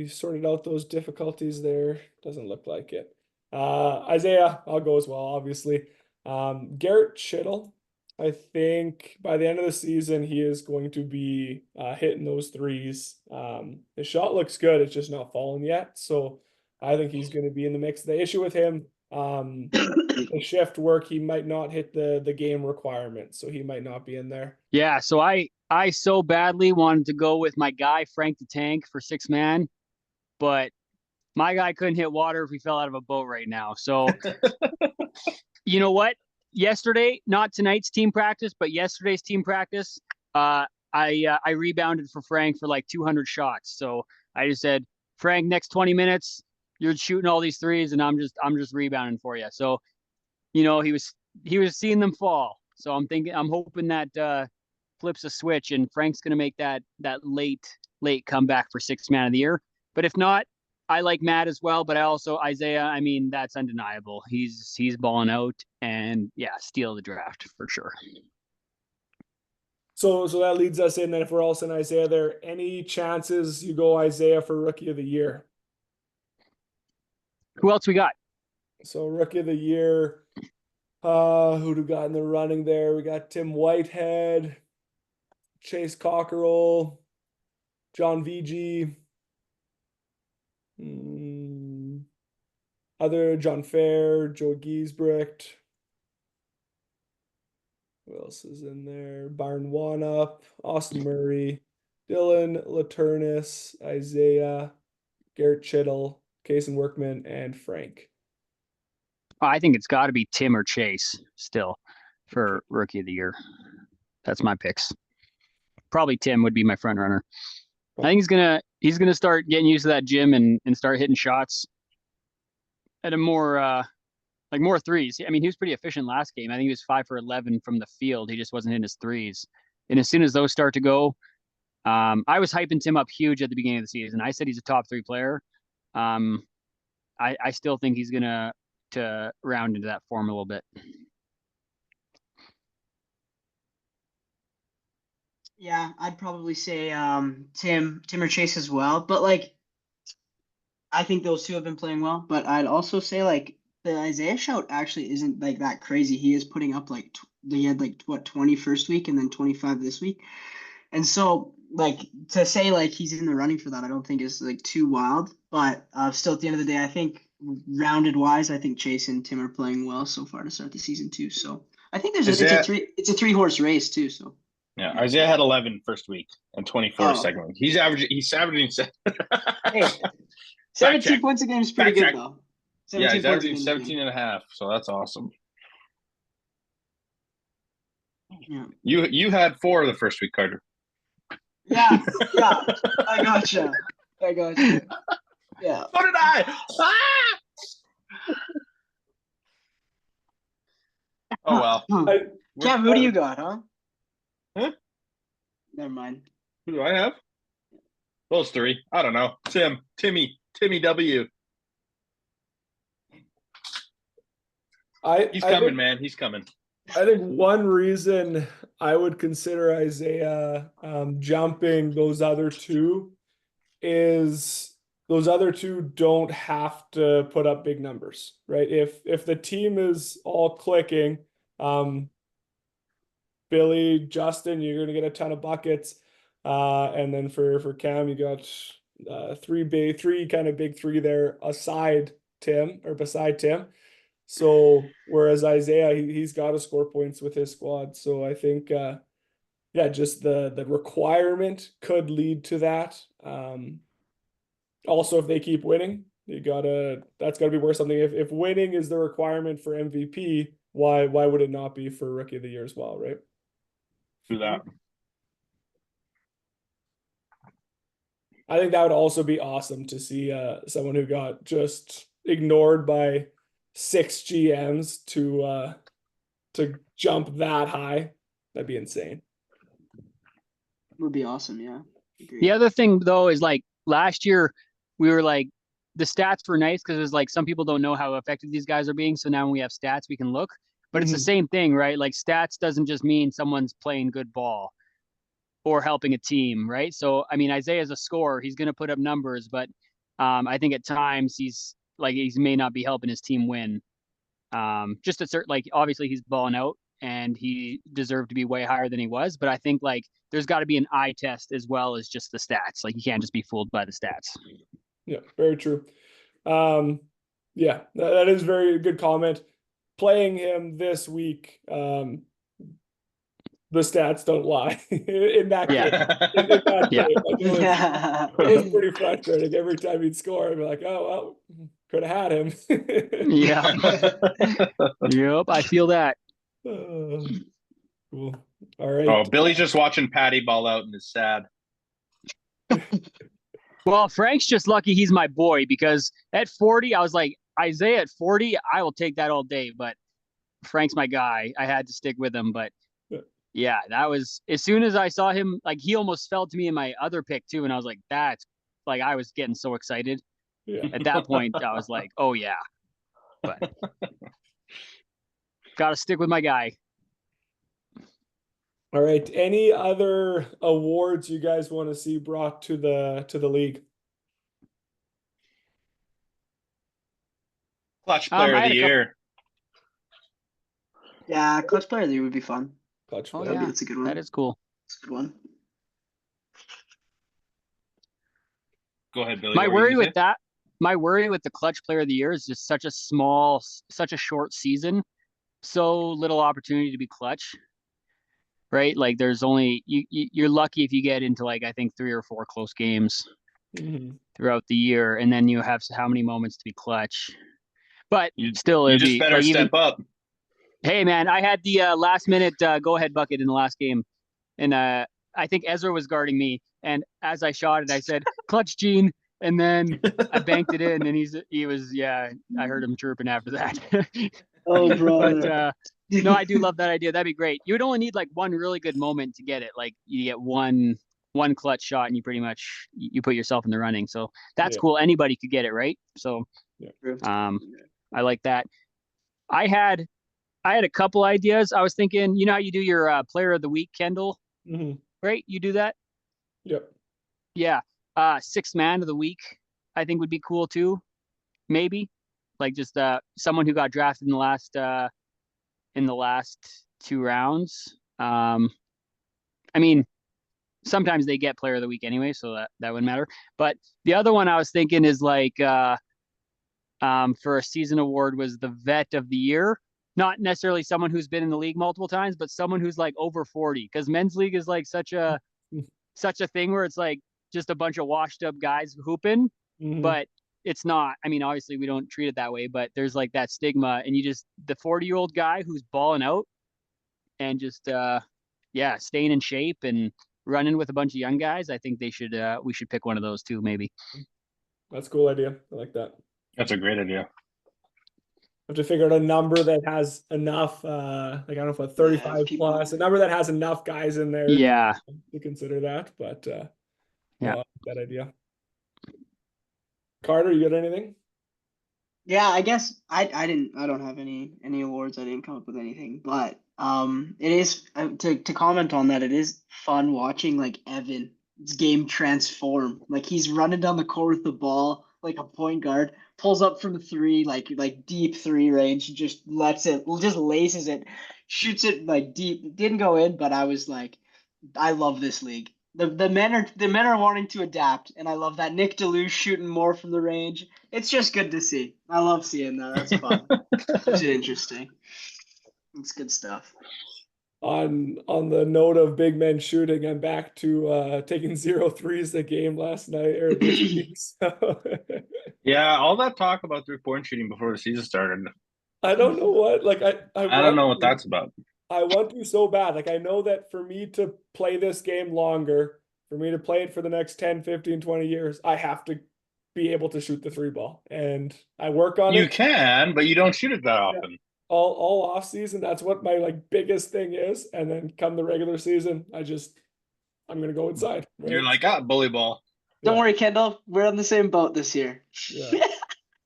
sorted out those difficulties there? Doesn't look like it. Isaiah, I'll go as well, obviously. Garrett Chittle, I think by the end of the season, he is going to be hitting those threes. His shot looks good. It's just not falling yet. So I think he's going to be in the mix. The issue with him, the shift work, he might not hit the game requirement, so he might not be in there. Yeah, so I so badly wanted to go with my guy Frank the Tank for 6-man, but my guy couldn't hit water if he fell out of a boat right now. So you know what? Yesterday, not tonight's team practice, but yesterday's team practice, I rebounded for Frank for like 200 shots. So I just said, Frank, next 20 minutes, you're shooting all these threes, and I'm just rebounding for you. So, he was seeing them fall. So I'm hoping that flips a switch, and Frank's gonna make that late comeback for 6-man of the year. But if not, I like Matt as well, but I also Isaiah. I mean, that's undeniable. He's balling out, and yeah, steal the draft for sure. So that leads us in. Then if we're all saying Isaiah there, any chances you go Isaiah for rookie of the year? Who else we got? So rookie of the year, who do we got in the running there? We got Tim Whitehead, Chase Cockerell, John VG, other John Fair, Joe Giesbrecht. Who else is in there? Byron Wanup, Austin Murray, Dylan Laturnus, Isaiah, Garrett Chittle, Kason Workman, and Frank. I think it's got to be Tim or Chase still for rookie of the year. That's my picks. Probably Tim would be my front runner. I think he's gonna start getting used to that gym and start hitting shots at a more more threes. I mean, he was pretty efficient last game. I think he was 5 for 11 from the field. He just wasn't hitting his threes. And as soon as those start to go, I was hyping Tim up huge at the beginning of the season. I said he's a top 3 player. I still think he's gonna round into that form a little bit. Yeah, I'd probably say Tim or Chase as well. But like, I think those two have been playing well. But I'd also say like the Isaiah shout actually isn't like that crazy. He is putting up like he had like 20 first week and then 25 this week, and so like to say like he's in the running for that, I don't think is like too wild. But still, at the end of the day, I think rounded wise, I think Chase and Tim are playing well so far to start the season too. So I think it's a 3-horse race too. So. Yeah, Isaiah had 11 first week and 24 second week. He's averaging Hey, 17 points a game is pretty good though. Yeah, he's averaging 17 and a half, so that's awesome. Yeah. You had 4 the first week, Carter. Yeah. I gotcha. Yeah. So did I. Oh well. Cam, who do you got, huh? Huh? Never mind. Who do I have? Those 3. I don't know. Timmy W. He's coming, man. He's coming. I think one reason I would consider Isaiah jumping those other 2 is those other 2 don't have to put up big numbers, right? If the team is all clicking, Billy, Justin, you're going to get a ton of buckets. And then for Cam, you got 3 kind of big 3 there beside Tim. So whereas Isaiah, he's got to score points with his squad. So I think, just the requirement could lead to that. Also, if they keep winning, that's got to be worth something. If winning is the requirement for MVP, why would it not be for rookie of the year as well, right? Do that. I think that would also be awesome to see someone who got just ignored by 6 GMs to jump that high. That'd be insane. Would be awesome, yeah. Agreed. The other thing though is like last year we were like the stats were nice because it was like some people don't know how effective these guys are being. So now when we have stats, we can look. But it's the same thing, right? Like stats doesn't just mean someone's playing good ball or helping a team, right? So I mean, Isaiah's a scorer; he's going to put up numbers, but I think at times he may not be helping his team win. Just a certain obviously he's balling out and he deserved to be way higher than he was, but I think like there's got to be an eye test as well as just the stats. Like you can't just be fooled by the stats. Yeah, very true. Yeah, that is very good comment. Playing him this week, the stats don't lie in that Yeah. game. In that Yeah. game, like Yeah. it was pretty frustrating. Every time he'd score, I'd be like, "Oh well, could have had him." Yeah. Yep. I feel that. Cool. All right. Oh, Billy's just watching Patty ball out and is sad. Well, Frank's just lucky he's my boy because at 40, I was like, Isaiah at 40, I will take that all day. But Frank's my guy. I had to stick with him. But yeah, that was as soon as I saw him, like he almost fell to me in my other pick too. And I was like, that's like, I was getting so excited. Yeah. At that point, I was like, oh yeah. But got to stick with my guy. All right. Any other awards you guys want to see brought to the league? Clutch player I of had the a couple- year. Yeah, clutch player of the year would be fun. Clutch Oh, player. yeah. That's a good one. That is cool. That's a good one. Go ahead, Billy. My what were you worry gonna with say? that, my worry with the clutch player of the year is just such a short season, so little opportunity to be clutch, right? Like there's only you're lucky if you get into like I think 3 or 4 close games Mhm. throughout the year, and then you have how many moments to be clutch. But You- still, You it'd just be better like even. step up. Hey man, I had the last minute go ahead bucket in the last game, and I think Ezra was guarding me, and as I shot it, I said clutch Gene, and then I banked it in, and he was I heard him chirping after that. Oh, But brother. no, I do love that idea. That'd be great. You would only need like one really good moment to get it. Like you get one clutch shot, and you pretty much you put yourself in the running. So that's Yeah. cool. Anybody could get it, right? So True. I like that. I had a couple ideas. I was thinking, you know how you do your player of the week, Kendall, Mhm. right? You do that? Yep. Yeah. Sixth man of the week, I think would be cool too. Maybe. Like just someone who got drafted in the last 2 rounds. I mean, sometimes they get player of the week anyway, so that wouldn't matter. But the other one I was thinking is like for a season award was the vet of the year. Not necessarily someone who's been in the league multiple times, but someone who's like over 40. Because men's league is like such a thing where it's like just a bunch of washed up guys hooping, Mhm. but it's not. I mean, obviously we don't treat it that way, but there's like that stigma, and you just the 40-year-old guy who's balling out and just staying in shape and running with a bunch of young guys. I think we should pick one of those too, maybe. That's a cool idea. I like that. That's a great idea. Have to figure out a number that has enough, like I don't know if a 35 people. plus, a number that has enough guys in there Yeah. to consider that. But Yeah. no, I like that idea. Carter, you got anything? Yeah, I guess I don't have any awards. I didn't come up with anything, but it is to comment on that. It is fun watching like Evan's game transform. Like he's running down the court with the ball like a point guard, pulls up from 3, like deep 3 range, just laces it, shoots it like deep. It didn't go in, but I was like, I love this league. The men are wanting to adapt, and I love that. Nick DeLuce shooting more from the range. It's just good to see. I love seeing that. That's fun. It's interesting. It's good stuff. On the note of big men shooting, I'm back to taking 0 threes a game last night or this week. So Yeah, all that talk about 3-point shooting before the season started. I don't know what. Like I don't know what that's about. I want to so bad. Like I know that for me to play this game longer, for me to play it for the next 10, 15, 20 years, I have to be able to shoot the 3 ball. And I work on You it can, but you don't shoot it that often. all off season. That's what my like biggest thing is. And then come the regular season, I'm gonna go inside. Right? You're like, bully ball. Don't worry, Kendall. We're on the same boat this year. Yeah.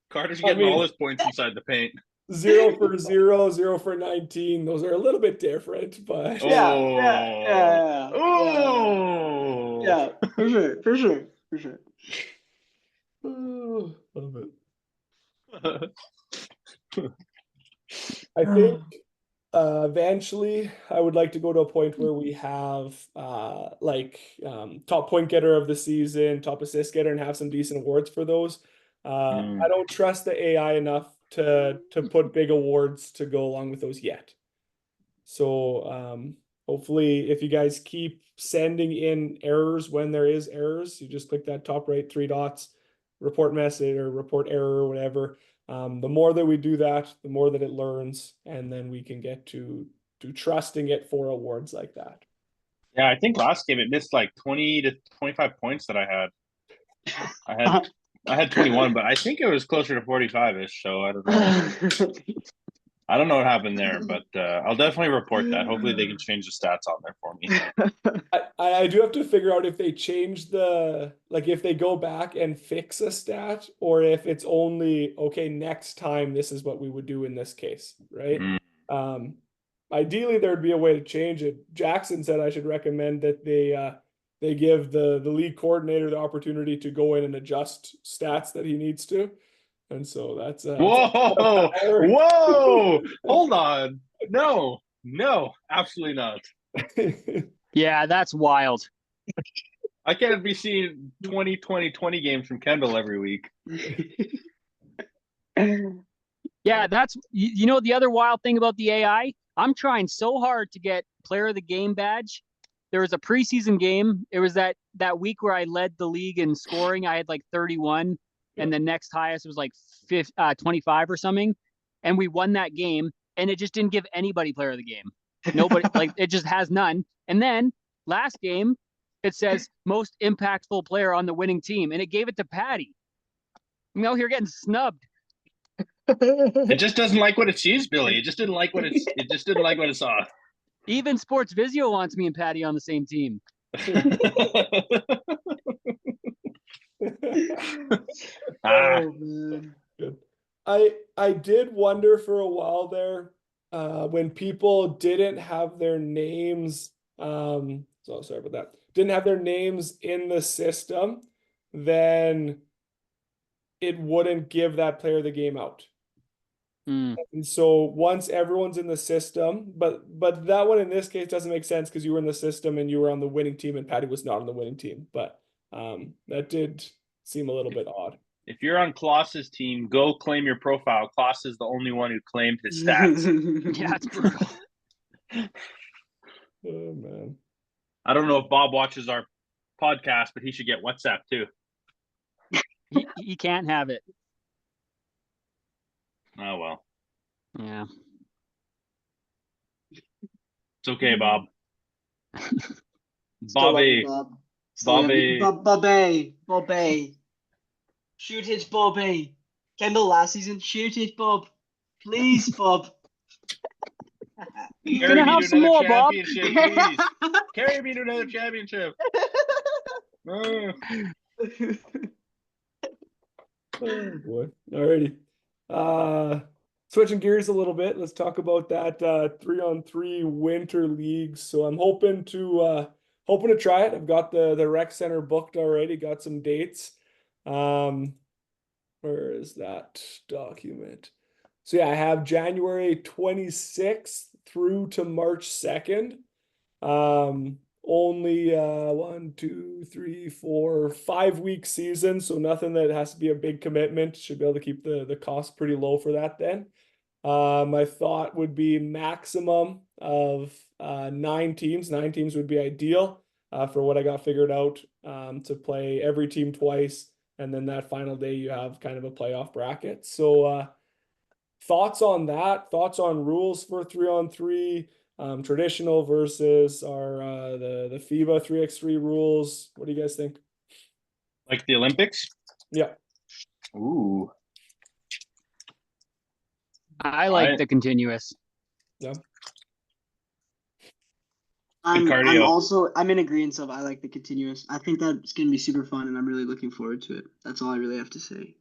Carter's I getting mean- all his points inside the paint. 0 for 0, 0 for 19. Those are a little bit different, but Yeah. Oh. Yeah, for sure. oh, love it. I think eventually I would like to go to a point where we have top point getter of the season, top assist getter, and have some decent awards for those. I don't trust the AI enough to put big awards to go along with those yet. So hopefully, if you guys keep sending in errors when there is errors, you just click that top right 3 dots, report message or report error or whatever. The more that we do that, the more that it learns, and then we can get to trusting it for awards like that. Yeah, I think last game it missed like 20 to 25 points that I had. I had 21, but I think it was closer to 45-ish. So I don't know. I don't know what happened there, but I'll definitely report that. Hopefully they can change the stats on there for me. I do have to figure out if they change if they go back and fix a stat, or if it's only, okay, next time this is what we would do in this case, right? Ideally there'd be a way to change it. Jackson said I should recommend that they give the league coordinator the opportunity to go in and adjust stats that he needs to. And so that's whoa, hold on. No, absolutely not. Yeah, that's wild. I can't be seeing 20 games from Kendall every week. Yeah, that's the other wild thing about the AI. I'm trying so hard to get player of the game badge. There was a preseason game. It was that week where I led the league in scoring. I had like 31. And the next highest was like 25 or something. And we won that game. And it just didn't give anybody player of the game. Nobody, like, it just has none. And then last game, it says most impactful player on the winning team. And it gave it to Patty. I'm out here getting snubbed. It just doesn't like what it sees, Billy. It just didn't like what it saw. Even Sports Visio wants me and Patty on the same team. Oh man. Good. I did wonder for a while there when people didn't have their names so sorry about that, didn't have their names in the system, then it wouldn't give that player the game out. And so once everyone's in the system, but that one in this case doesn't make sense because you were in the system and you were on the winning team and Patty was not on the winning team, but that did seem a little bit odd. If you're on Klaus's team, go claim your profile. Klaus is the only one who claimed his stats. Yeah, it's brutal. Oh man. I don't know if Bob watches our podcast, but he should get WhatsApp too. He can't have it. Oh well. Yeah. It's okay, Bob. Still love you, Bobby. Bobby. Shoot his Bobby. Kendall last season, shoot his Bob. Please, Bob. Carry Gonna me have to some another more, Bob. championship, please. Carry me to another championship. Oh boy. Alrighty. Switching gears a little bit, let's talk about that 3-on-3 winter leagues. So I'm hoping to try it. I've got the rec center booked already, got some dates. Where is that document? So yeah, I have January 26th through to March 2nd. Only 1, 2, 3, 4, 5 week season, so nothing that has to be a big commitment. Should be able to keep the cost pretty low for that then. My thought would be maximum of 9 teams. 9 teams would be ideal for what I got figured out, to play every team twice, and then that final day you have kind of a playoff bracket. So thoughts on that? Thoughts on rules for 3-on-3? Traditional versus our the FIBA 3x3 rules. What do you guys think? Like the Olympics? Yeah. Ooh. I like the continuous. Yeah. I'm cardio. I'm in agreement of I like the continuous. I think that's gonna be super fun and I'm really looking forward to it. That's all I really have to say.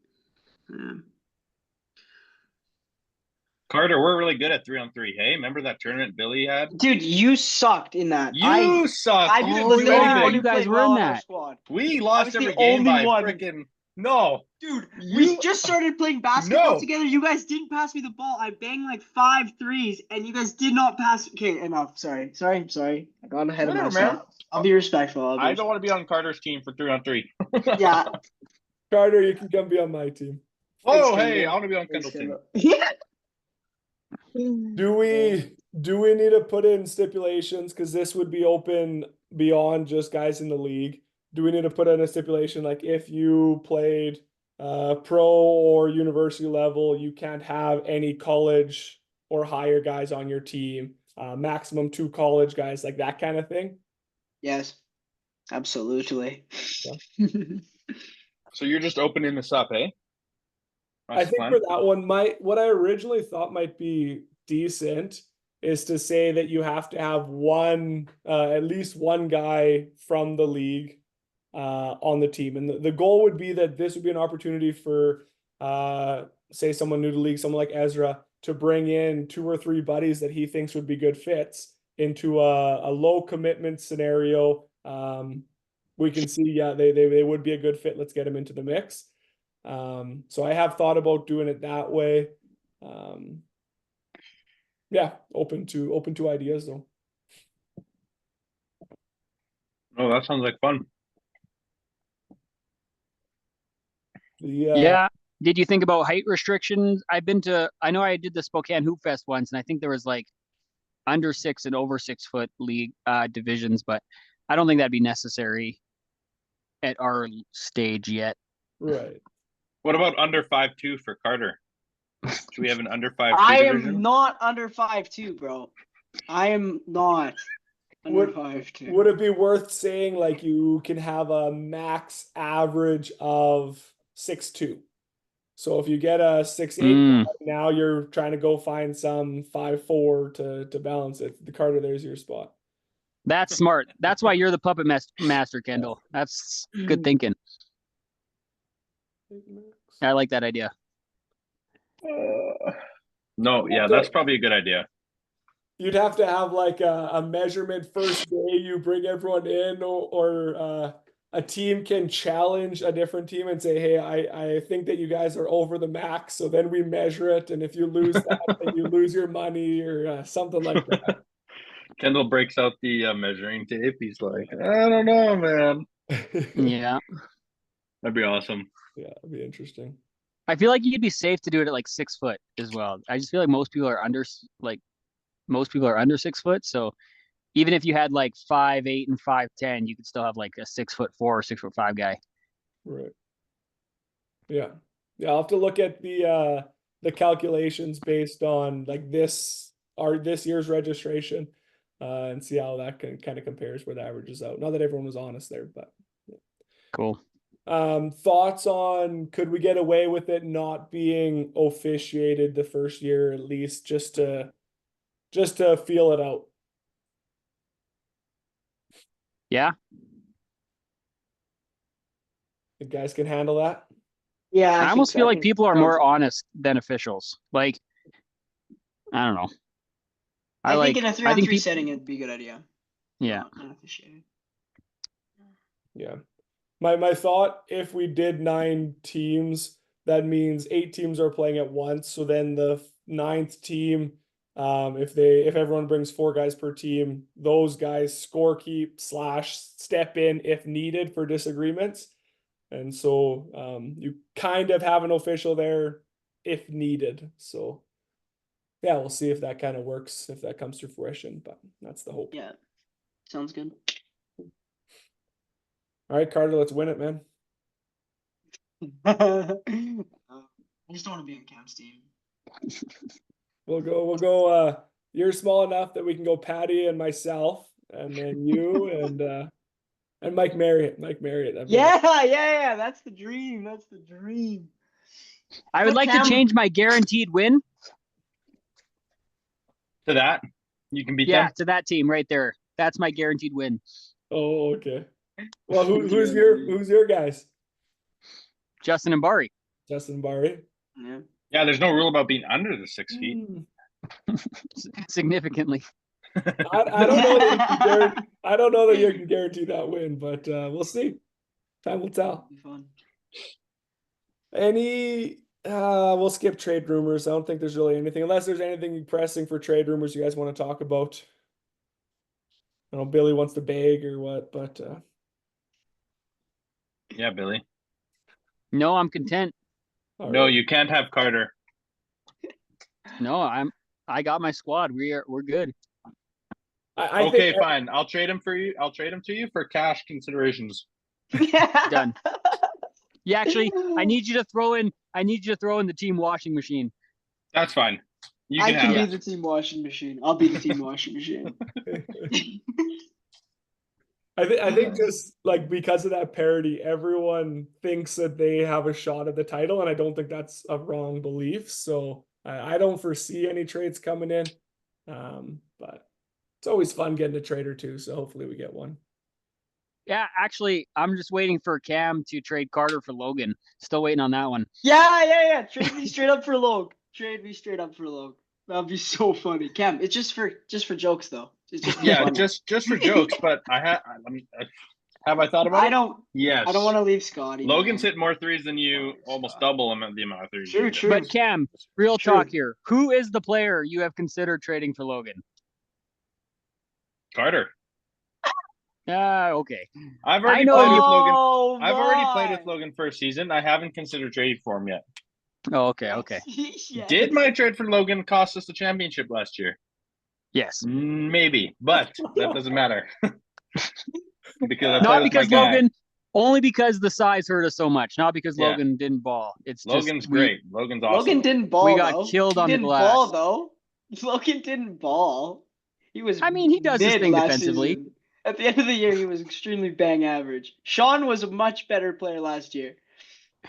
Carter, we're really good at 3-on-3. Hey, remember that tournament Billy had? Dude, you sucked in that. You sucked. I You was didn't the do only anything. one who You guys played were well in on our that. squad. We I lost was the every game only by one. freaking no. Dude, we You just started playing basketball No. together. You guys didn't pass me the ball. I banged like 5 threes, and you guys did not pass. Okay, enough. Sorry. I got ahead of Whatever, myself. man. I'll be respectful. I don't want to be on Carter's team for 3-on-3. Yeah. Carter, you can come be on my team. Oh, Thanks, hey, Kendall. I want to be on Thanks, Kendall team. Kendall. Yeah. Do we need to put in stipulations? Because this would be open beyond just guys in the league. Do we need to put in a stipulation like if you played pro or university level, you can't have any college or higher guys on your team, maximum 2 college guys, like that kind of thing? Yes, absolutely. So you're just opening this up, eh? I That's the think plan? for that one, what I originally thought might be decent is to say that you have to have one, at least one guy from the league on the team. And the goal would be that this would be an opportunity for, say, someone new to league, someone like Ezra, to bring in 2 or 3 buddies that he thinks would be good fits into a low commitment scenario. We can see, yeah, they would be a good fit. Let's get them into the mix. So I have thought about doing it that way. Yeah, open to ideas though. Oh, that sounds like fun. Yeah. Did you think about height restrictions? I know I did the Spokane Hoop Fest once, and I think there was like under 6 and over 6 foot league divisions, but I don't think that'd be necessary at our stage yet. Right. What about under 5'2" for Carter? Should we have an under 5'2" I division? am not under 5'2", bro. I am not under Would 5'2". would it be worth saying like you can have a max average of 6'2"? So if you get a 6'8", now you're trying to go find some 5'4" to balance it. The Carter, there's your spot. That's smart. That's why you're the puppet master, Kendall. That's good thinking. I like that idea. No, yeah, that's probably a good idea. You'd have to have like a measurement first day you bring everyone in, or a team can challenge a different team and say, hey, I think that you guys are over the max. So then we measure it. And if you lose that, then you lose your money or something like that. Kendall breaks out the measuring tape. He's like, I don't know, man. Yeah. That'd be awesome. Yeah, it'd be interesting. I feel like you'd be safe to do it at like 6 foot as well. I just feel like most people are under 6 foot. So even if you had like 5'8" and 5'10", you could still have like a 6'4" or 6'5" guy. Right. Yeah. Yeah, I'll have to look at the calculations based on like this year's registration and see how that kind of compares where the averages out. Not that everyone was honest there, but Cool. Thoughts on could we get away with it not being officiated the first year at least just to feel it out? Yeah. You guys can handle that? Yeah, I almost feel like people are sounds- more honest than officials. Like, I don't know. I think in a 3-on-3 people- setting, it'd be a good idea. Yeah. Not officiated. Yeah. My thought, if we did 9 teams, that means 8 teams are playing at once. So then the 9th team, if everyone brings 4 guys per team, those guys score keep / step in if needed for disagreements. And so you kind of have an official there if needed. So yeah, we'll see if that kind of works, if that comes to fruition, but that's the hope. Yeah, sounds good. All right, Carter, let's win it, man. I just don't want to be on Cam's team. We'll go. You're small enough that we can go Patty and myself, and then you and Mike Marriott. Yeah. That's the dream. That's the dream. I would Put like Cam- to change my guaranteed win. To that, you can beat Yeah, them. to that team right there. That's my guaranteed win. Oh, okay. Well, who's your guys? Justin and Bari. Justin Barry. Yeah. Yeah, there's no rule about being under the 6 feet. Significantly. I don't know that you can guarantee, I don't know that you can guarantee that win, but we'll see. Time will tell. Be fun. We'll skip trade rumors. I don't think there's really anything, unless there's anything pressing for trade rumors you guys want to talk about. I don't know, Billy wants the bag or what, but Yeah, Billy. No, I'm content. All No, right. you can't have Carter. No, I got my squad. We're good. I Okay, think fine. I'll trade him for you. I'll trade him to you for cash considerations. Done. Yeah, actually, I need you to throw in the team washing machine. That's fine. You I can can have be it. the team washing machine. I'll be the team washing machine. I think just like because of that parity, everyone thinks that they have a shot at the title, and I don't think that's a wrong belief. So I don't foresee any trades coming in. But it's always fun getting a trade or two. So hopefully we get one. Yeah, actually, I'm just waiting for Cam to trade Carter for Logan. Still waiting on that one. Yeah. Trade me straight up for Logue. Trade me straight up for Logue. That'd be so funny. Cam, it's just for jokes though. It's just for Yeah, fun. just for jokes. But have I thought about I it? don't Yes. I don't want to leave Scotty. Logan's man. hit more threes than you, Oh, almost Scott. double the amount of threes. True, you hit. true. But Cam, real True. talk here. Who is the player you have considered trading for Logan? Carter. Okay. I've already I know played you- with Logan. Oh, I've already played with my. Logan for a season. I haven't considered trading for him yet. Oh, okay. Yes. Did my trade for Logan cost us the championship last year? Yes. Maybe, but that doesn't matter. Because I Not play with my because guy. Logan, only because the size hurt us so much. Not because Yeah. Logan didn't ball. It's Logan's just great. Logan's awesome. Logan didn't ball. We got though. killed He on the didn't glass. ball though. Logan didn't ball. He was. I mean, he does his mid thing last defensively. season. At the end of the year, he was extremely bang average. Sean was a much better player last year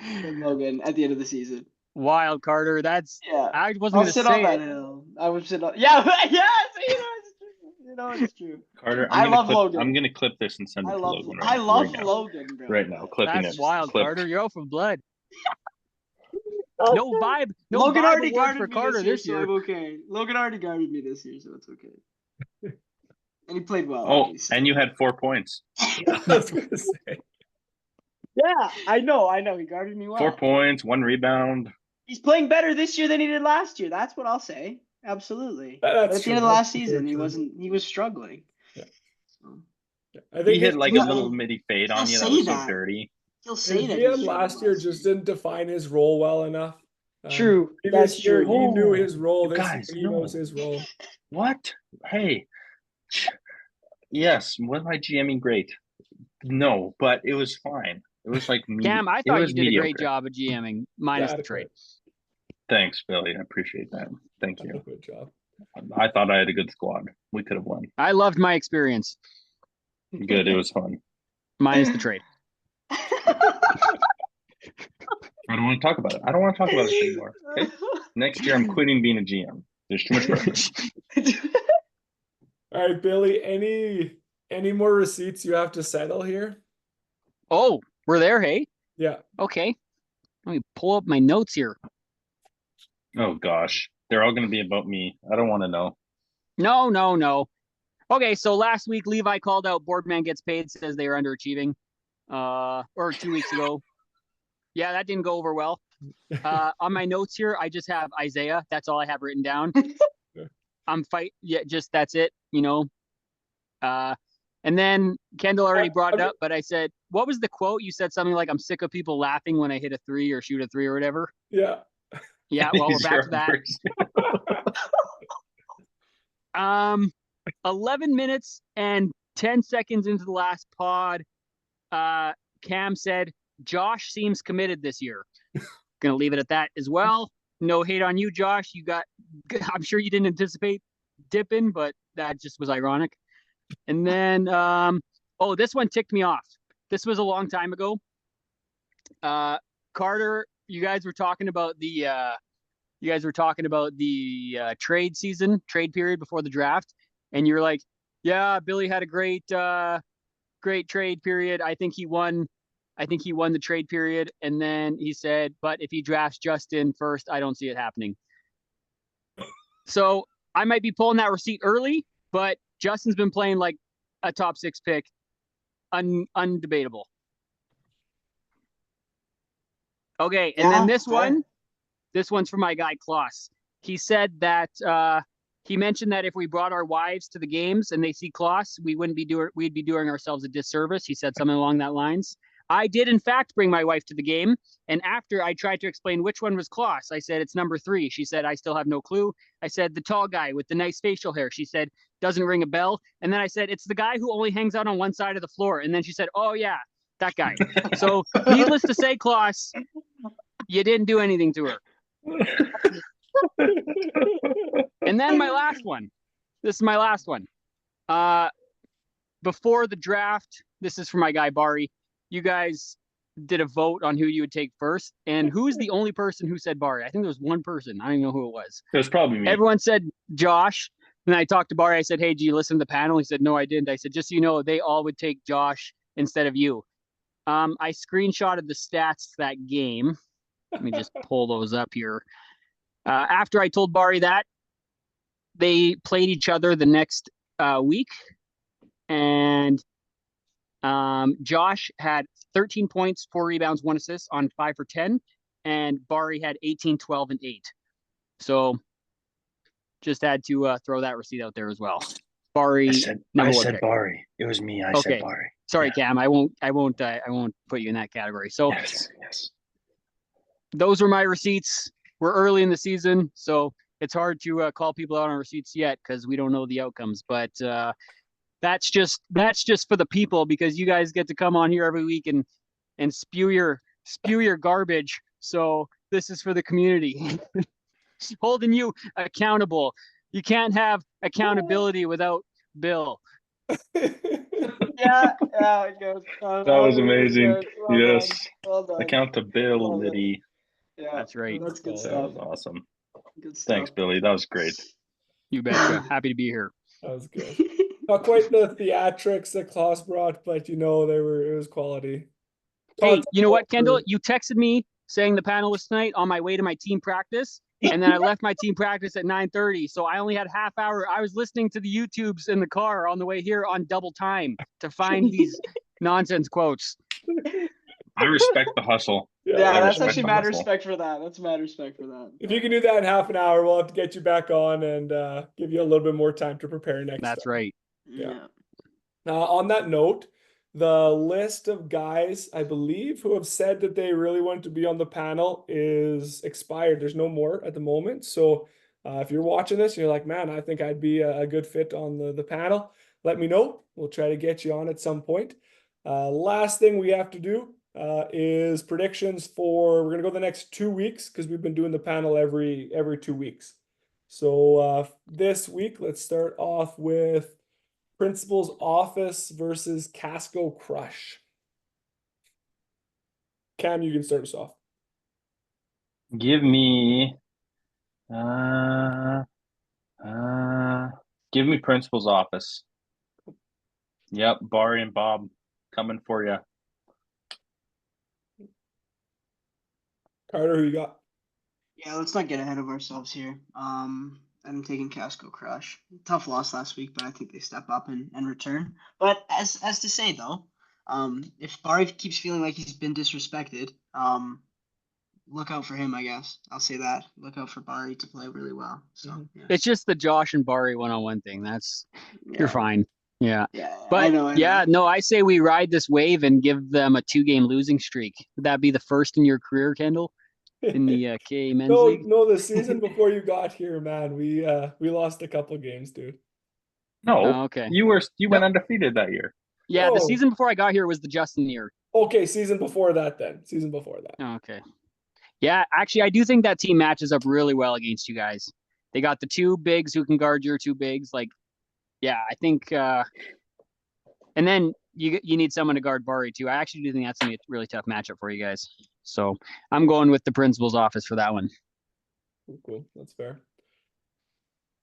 than Logan at the end of the season. Wild Carter. That's Yeah. I wasn't I'll gonna sit on say that it. hill. I would sit on. Yeah, yeah. So it's true. It's true. Carter, I love Logan. I'm gonna clip this and send it I to love. Logan I right, love right now. Logan, bro. Right now, clipping That's it. wild, Clipped. Carter. You're out for blood. No vibe. No Logan vibe already award guarded for me Carter this year, this year. so I'm okay. Logan already guarded me this year, so it's okay. And he played well. Oh, obviously. and you had 4 points. I was gonna say. Yeah, I know. He guarded me well. 4 points, 1 rebound. He's playing better this year than he did last year. That's what I'll say. Absolutely. That's But at the true. end of the That's last for season, he true. wasn't. He was struggling. Yeah. So, I He think hit his like he'll- a little midi fade on he'll you. That say was so that. dirty. he'll his say that. GM he last year just didn't define his role well enough. True. Previous That's year, true. he knew Oh, his role. you This guys, year, he knows no. his role. What? Hey. Yes, was my GMing great? No, but it was fine. It was like Cam, I it thought was you did a great mediocre. job of GMing, minus the trade. Thanks, Billy. I appreciate that. Thank you. Good job. I thought I had a good squad. We could have won. I loved my experience, Good. It was fun. minus the trade. I don't want to talk about it. I don't want to talk about this anymore. Okay. Next year, I'm quitting being a GM. There's too much pressure. All right, Billy. Any more receipts you have to settle here? Oh, we're there, hey? Yeah. Okay. Let me pull up my notes here. Oh gosh, they're all going to be about me. I don't want to know. No. Okay, so last week Levi called out Boardman gets paid, says they are underachieving. Or 2 weeks ago. Yeah, that didn't go over well. On my notes here, I just have Isaiah. That's all I have written down. Just that's it, you know. And then Kendall already brought it up, but I said, what was the quote? You said something like, I'm sick of people laughing when I hit a 3 or shoot a 3 or whatever. Yeah. Yeah, well, we're back to that. 11 minutes and 10 seconds into the last pod, Cam said, Josh seems committed this year. Gonna leave it at that as well. No hate on you, Josh. I'm sure you didn't anticipate dipping, but that just was ironic. And then, this one ticked me off. This was a long time ago. Carter, you guys were talking about the trade period before the draft, and you're like, yeah, Billy had a great trade period. I think he won the trade period. And then he said, but if he drafts Justin first, I don't see it happening. So I might be pulling that receipt early, but Justin's been playing like a top 6 pick. Undebatable. Okay, and then this one's for my guy Klaus. He said that he mentioned that if we brought our wives to the games and they see Klaus, we'd be doing ourselves a disservice. He said something along that lines. I did in fact bring my wife to the game. And after I tried to explain which one was Klaus, I said, it's number 3. She said, I still have no clue. I said, the tall guy with the nice facial hair. She said, doesn't ring a bell. And then I said, it's the guy who only hangs out on one side of the floor. And then she said, oh yeah, that guy. So needless to say, Klaus, you didn't do anything to her. And then my last one. This is my last one. Before the draft, this is for my guy Bari. You guys did a vote on who you would take first. And who's the only person who said Bari? I think there was one person. I don't even know who it was. It was probably me. Everyone said Josh. And I talked to Bari. I said, hey, do you listen to the panel? He said, no, I didn't. I said, just so you know, they all would take Josh instead of you. I screenshotted the stats that game. Let me just pull those up here. After I told Bari that, they played each other the next week. And Josh had 13 points, 4 rebounds, 1 assist on 5 for 10. And Bari had 18, 12, and 8. So just had to throw that receipt out there as well. Bari, I said Bari. It was me. I said Bari. Sorry, yeah. Cam. I won't put you in that category. So yes. Those were my receipts. We're early in the season, so it's hard to call people out on receipts yet because we don't know the outcomes. But that's just for the people, because you guys get to come on here every week and spew your garbage. So this is for the community, holding you accountable. You can't have accountability without Bill. Yeah, it goes. That was amazing. Well yes. Well done. Accountability. Yeah, That's right. That's good That stuff. was awesome. Good stuff. Thanks, Billy. That was great. You betcha. Happy to be here. That was good. Not quite the theatrics that Klaus brought, but it was quality. Hey, you know what, Kendall? You texted me saying the panel was tonight on my way to my team practice, and then I left my team practice at 9:30, so I only had half hour. I was listening to the YouTubes in the car on the way here on double time to find these nonsense quotes. I respect the hustle. Yeah, that's actually mad respect for that. That's mad respect for that. If you can do that in half an hour, we'll have to get you back on and give you a little bit more time to prepare next That's time. right. Yeah. On that note, the list of guys, I believe, who have said that they really want to be on the panel is expired. There's no more at the moment. So if you're watching this and you're like, man, I think I'd be a good fit on the panel, let me know. We'll try to get you on at some point. Last thing we have to do is predictions for, we're going to go the next 2 weeks because we've been doing the panel every 2 weeks. So this week, let's start off with Principal's Office versus Casco Crush. Cam, you can start us off. Give me Principal's Office. Yep, Bari and Bob coming for you. Carter, who you got? Yeah, let's not get ahead of ourselves here. I'm taking Casco Crush. Tough loss last week, but I think they step up and return. But as to say though, if Bari keeps feeling like he's been disrespected, look out for him, I guess. I'll say that. Look out for Bari to play really well. So yeah. It's just the Josh and Bari one-on-one thing. You're fine. Yeah. Yeah. But I know. no, I say we ride this wave and give them a 2-game losing streak. Would that be the first in your career, Kendall? In the KA men's league? No, the season before you got here, man, we lost a couple games, dude. No, Oh, okay. You went undefeated that year. Yeah, the season before I got here was the Justin year. Okay, season before that then. Season before that. Oh, okay. Yeah, actually, I do think that team matches up really well against you guys. They got the 2 bigs who can guard your 2 bigs. Like, yeah, I think and then you need someone to guard Bari too. I actually do think that's gonna be a really tough matchup for you guys. So I'm going with the Principal's Office for that one. Cool, that's fair.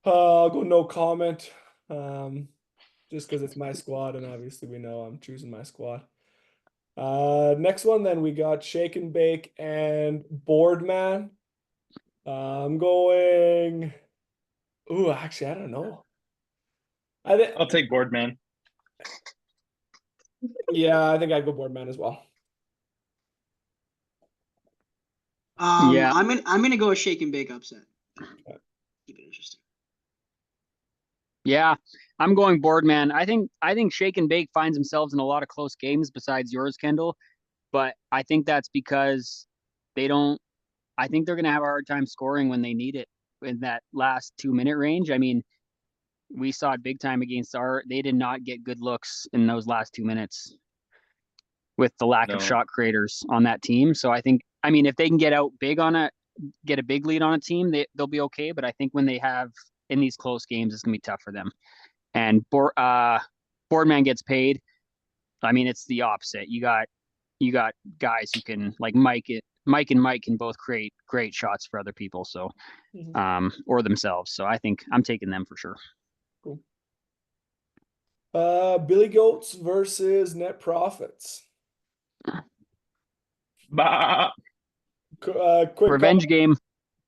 I'll go no comment. Just because it's my squad, and obviously we know I'm choosing my squad. Next one, then we got Shake and Bake and Boardman. I'm going. Ooh, actually, I don't know. I'll take Boardman. Yeah, I think I'd go Boardman as well. Yeah. I'm gonna go a Shake and Bake upset. Okay. Keep it interesting. Yeah, I'm going Boardman. I think Shake and Bake finds themselves in a lot of close games besides yours, Kendall. but I think that's because they don't. I think they're going to have a hard time scoring when they need it in that last 2 minute range. I mean, we saw it big time against they did not get good looks in those last 2 minutes with the lack of No. shot creators on that team. So I think, I mean, if they can get out big get a big lead on a team, they'll be okay. But I think when they have in these close games, it's gonna be tough for them. And Boardman gets paid. I mean, it's the opposite. You got guys who can, like Mike and Mike can both create great shots for other people. So or themselves. So I think I'm taking them for sure. Cool. Billy Goats versus Net Profits. Bah. Quick Revenge game.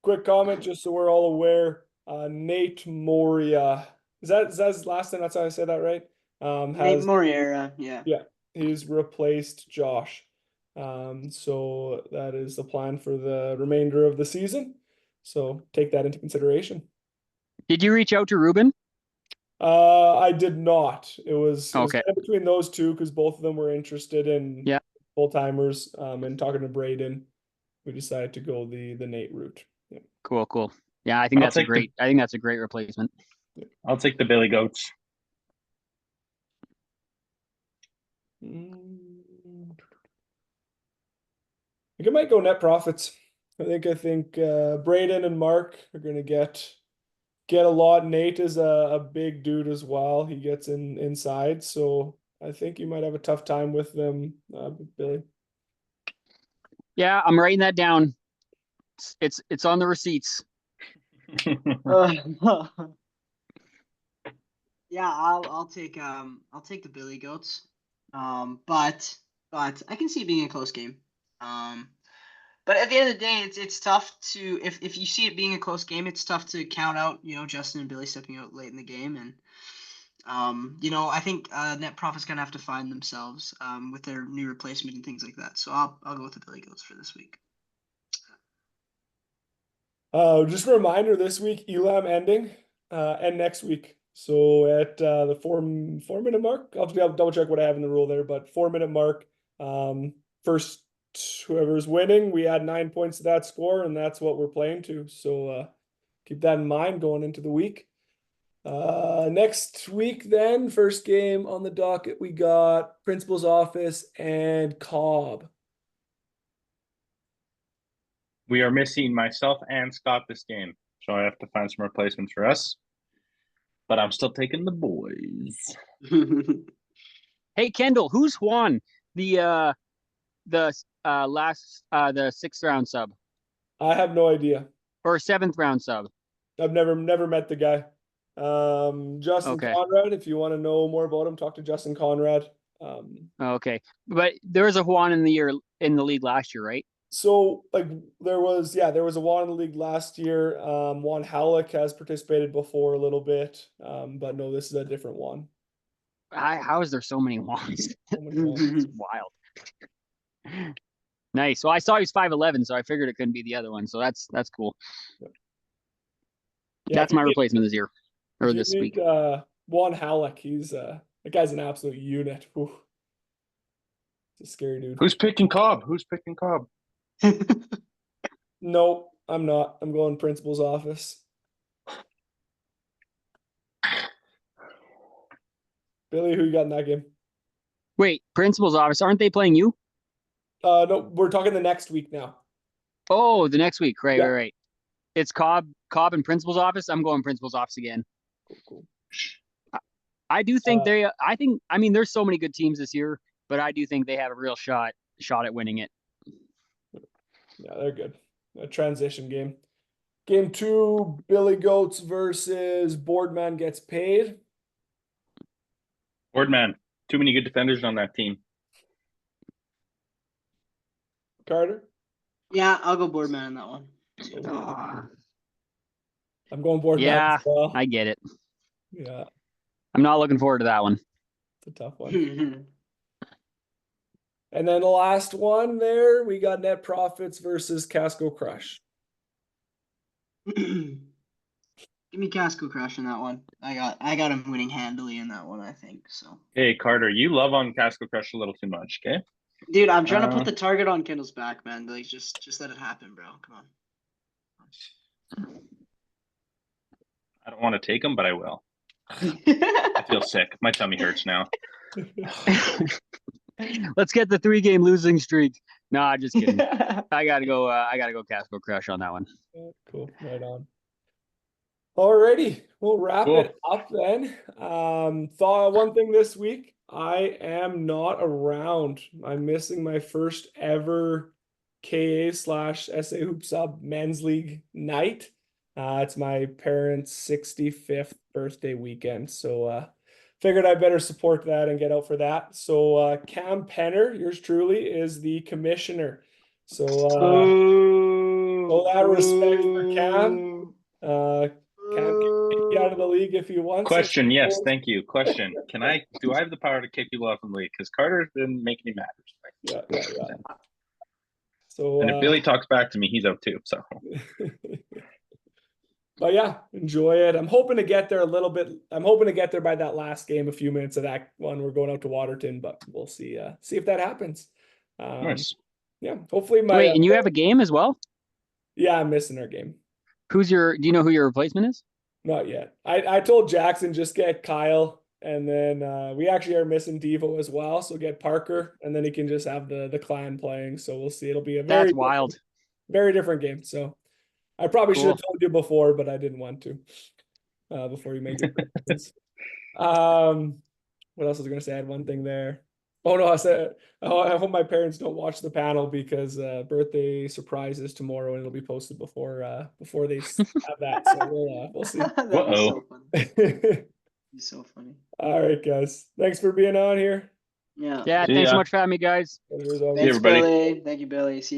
Quick comment, just so we're all aware. Nate Moria. Is that his last name? That's how I say that right? Nate Moriera, yeah. Yeah, he's replaced Josh. So that is the plan for the remainder of the season. So take that into consideration. Did you reach out to Ruben? I did not. It was Okay. kind of between those two because both of them were interested in full timers. And talking to Braden, we decided to go the Nate route. Yeah. Cool. Yeah, I think that's a great replacement. I'll take the Billy Goats. I think I might go Net Profits. I think Braden and Mark are gonna get a lot. Nate is a big dude as well. He gets inside, so I think you might have a tough time with them, Billy. Yeah, I'm writing that down. It's on the receipts. Yeah, I'll take the Billy Goats. But I can see it being a close game. But at the end of the day, it's tough to if you see it being a close game, it's tough to count out, Justin and Billy stepping out late in the game. And I think Net Profit's gonna have to find themselves with their new replacement and things like that. So I'll go with the Billy Goats for this week. Just a reminder, this week Elam ending and next week. So at the 4-minute mark, I'll double check what I have in the rule there, but 4-minute mark, first whoever's winning, we add 9 points to that score, and that's what we're playing to. So keep that in mind going into the week. Next week, then, first game on the docket, we got Principal's Office and Cobb. We are missing myself and Scott this game, so I have to find some replacements for us. But I'm still taking the boys. Hey, Kendall, who's Juan? The sixth round sub. I have no idea. Or seventh round sub. I've never met the guy. Justin Conrad, if you want to know more about him, talk to Justin Conrad. Okay. But there was a Juan in the league last year, right? So there was a Juan in the league last year. Juan Halleck has participated before a little bit. But no, this is a different one. How is there so many Juans? So many Juans. It's wild. Nice. So I saw he's 5'11", so I figured it couldn't be the other one. So that's cool. Yeah, that's my replacement this year or this week. Juan Halleck, he's that guy's an absolute unit. Ooh. It's a scary dude. Who's picking Cobb? No, I'm not. I'm going Principal's Office. Billy, who you got in that game? Wait, Principal's Office. Aren't they playing you? No, we're talking the next week now. Oh, the next week. Right, right. It's Cobb and Principal's Office. I'm going Principal's Office again. Cool. I do think I mean, there's so many good teams this year, but I do think they have a real shot at winning it. Yeah, they're good. A transition game. Game 2, Billy Goats versus Boardman gets paid. Boardman. Too many good defenders on that team. Carter? Yeah, I'll go Boardman on that one. I'm going Boardman as well. I get it. Yeah. I'm not looking forward to that one. It's a tough one. And then the last one there, we got Net Profits versus Casco Crush. Give me Casco Crush in that one. I got him winning handily in that one, I think. So. Hey, Carter, you love on Casco Crush a little too much, okay? Dude, I'm trying to put Uh, the target on Kendall's back, man. Like, just let it happen, bro. Come I don't want to take him, but I will. on. I feel sick. My tummy hurts now. Let's get the 3-game losing streak. Nah, just kidding. I gotta go Casco Crush on that one. Cool, right on. Alrighty, we'll wrap Cool. it up then. Thought one thing this week, I am not around. I'm missing my first ever KA/SA Hoop Sub Men's League night. It's my parents' 65th birthday weekend, so figured I better support that and get out for that. So Cam Penner, yours truly, is the commissioner. So all that respect for Cam. Cam can kick you out of the league if he wants. Question, yes, thank you. Question: do I have the power to kick people out from the league? Because Carter didn't make any matters. Yeah. So And if Billy talks back to me, he's out too. So but yeah, enjoy it. I'm hoping to get there a little bit. I'm hoping to get there by that last game, a few minutes of that one. We're going out to Waterton, but we'll see. See if that happens. nice. Yeah, hopefully Wait, and you have a game as well? Yeah, I'm missing our game. Do you know who your replacement is? Not yet. I told Jackson just get Kyle, and then we actually are missing Devo as well. So get Parker, and then he can just have the clan playing. So we'll see. It'll be a That's wild. very different game. So I probably should have Cool. told you before, but I didn't want to before you make it. What else was I going to say? I had one thing there. Oh no, I said, oh, I hope my parents don't watch the panel because birthday surprise is tomorrow and it'll be posted before they have that. So we'll see. That'd be so funny. Be so funny. All right, guys. Thanks for being on here. Yeah. Yeah, See thanks so ya. much for having me, guys. There's always- Thanks, everybody. Billy. Thank you, Billy. See you.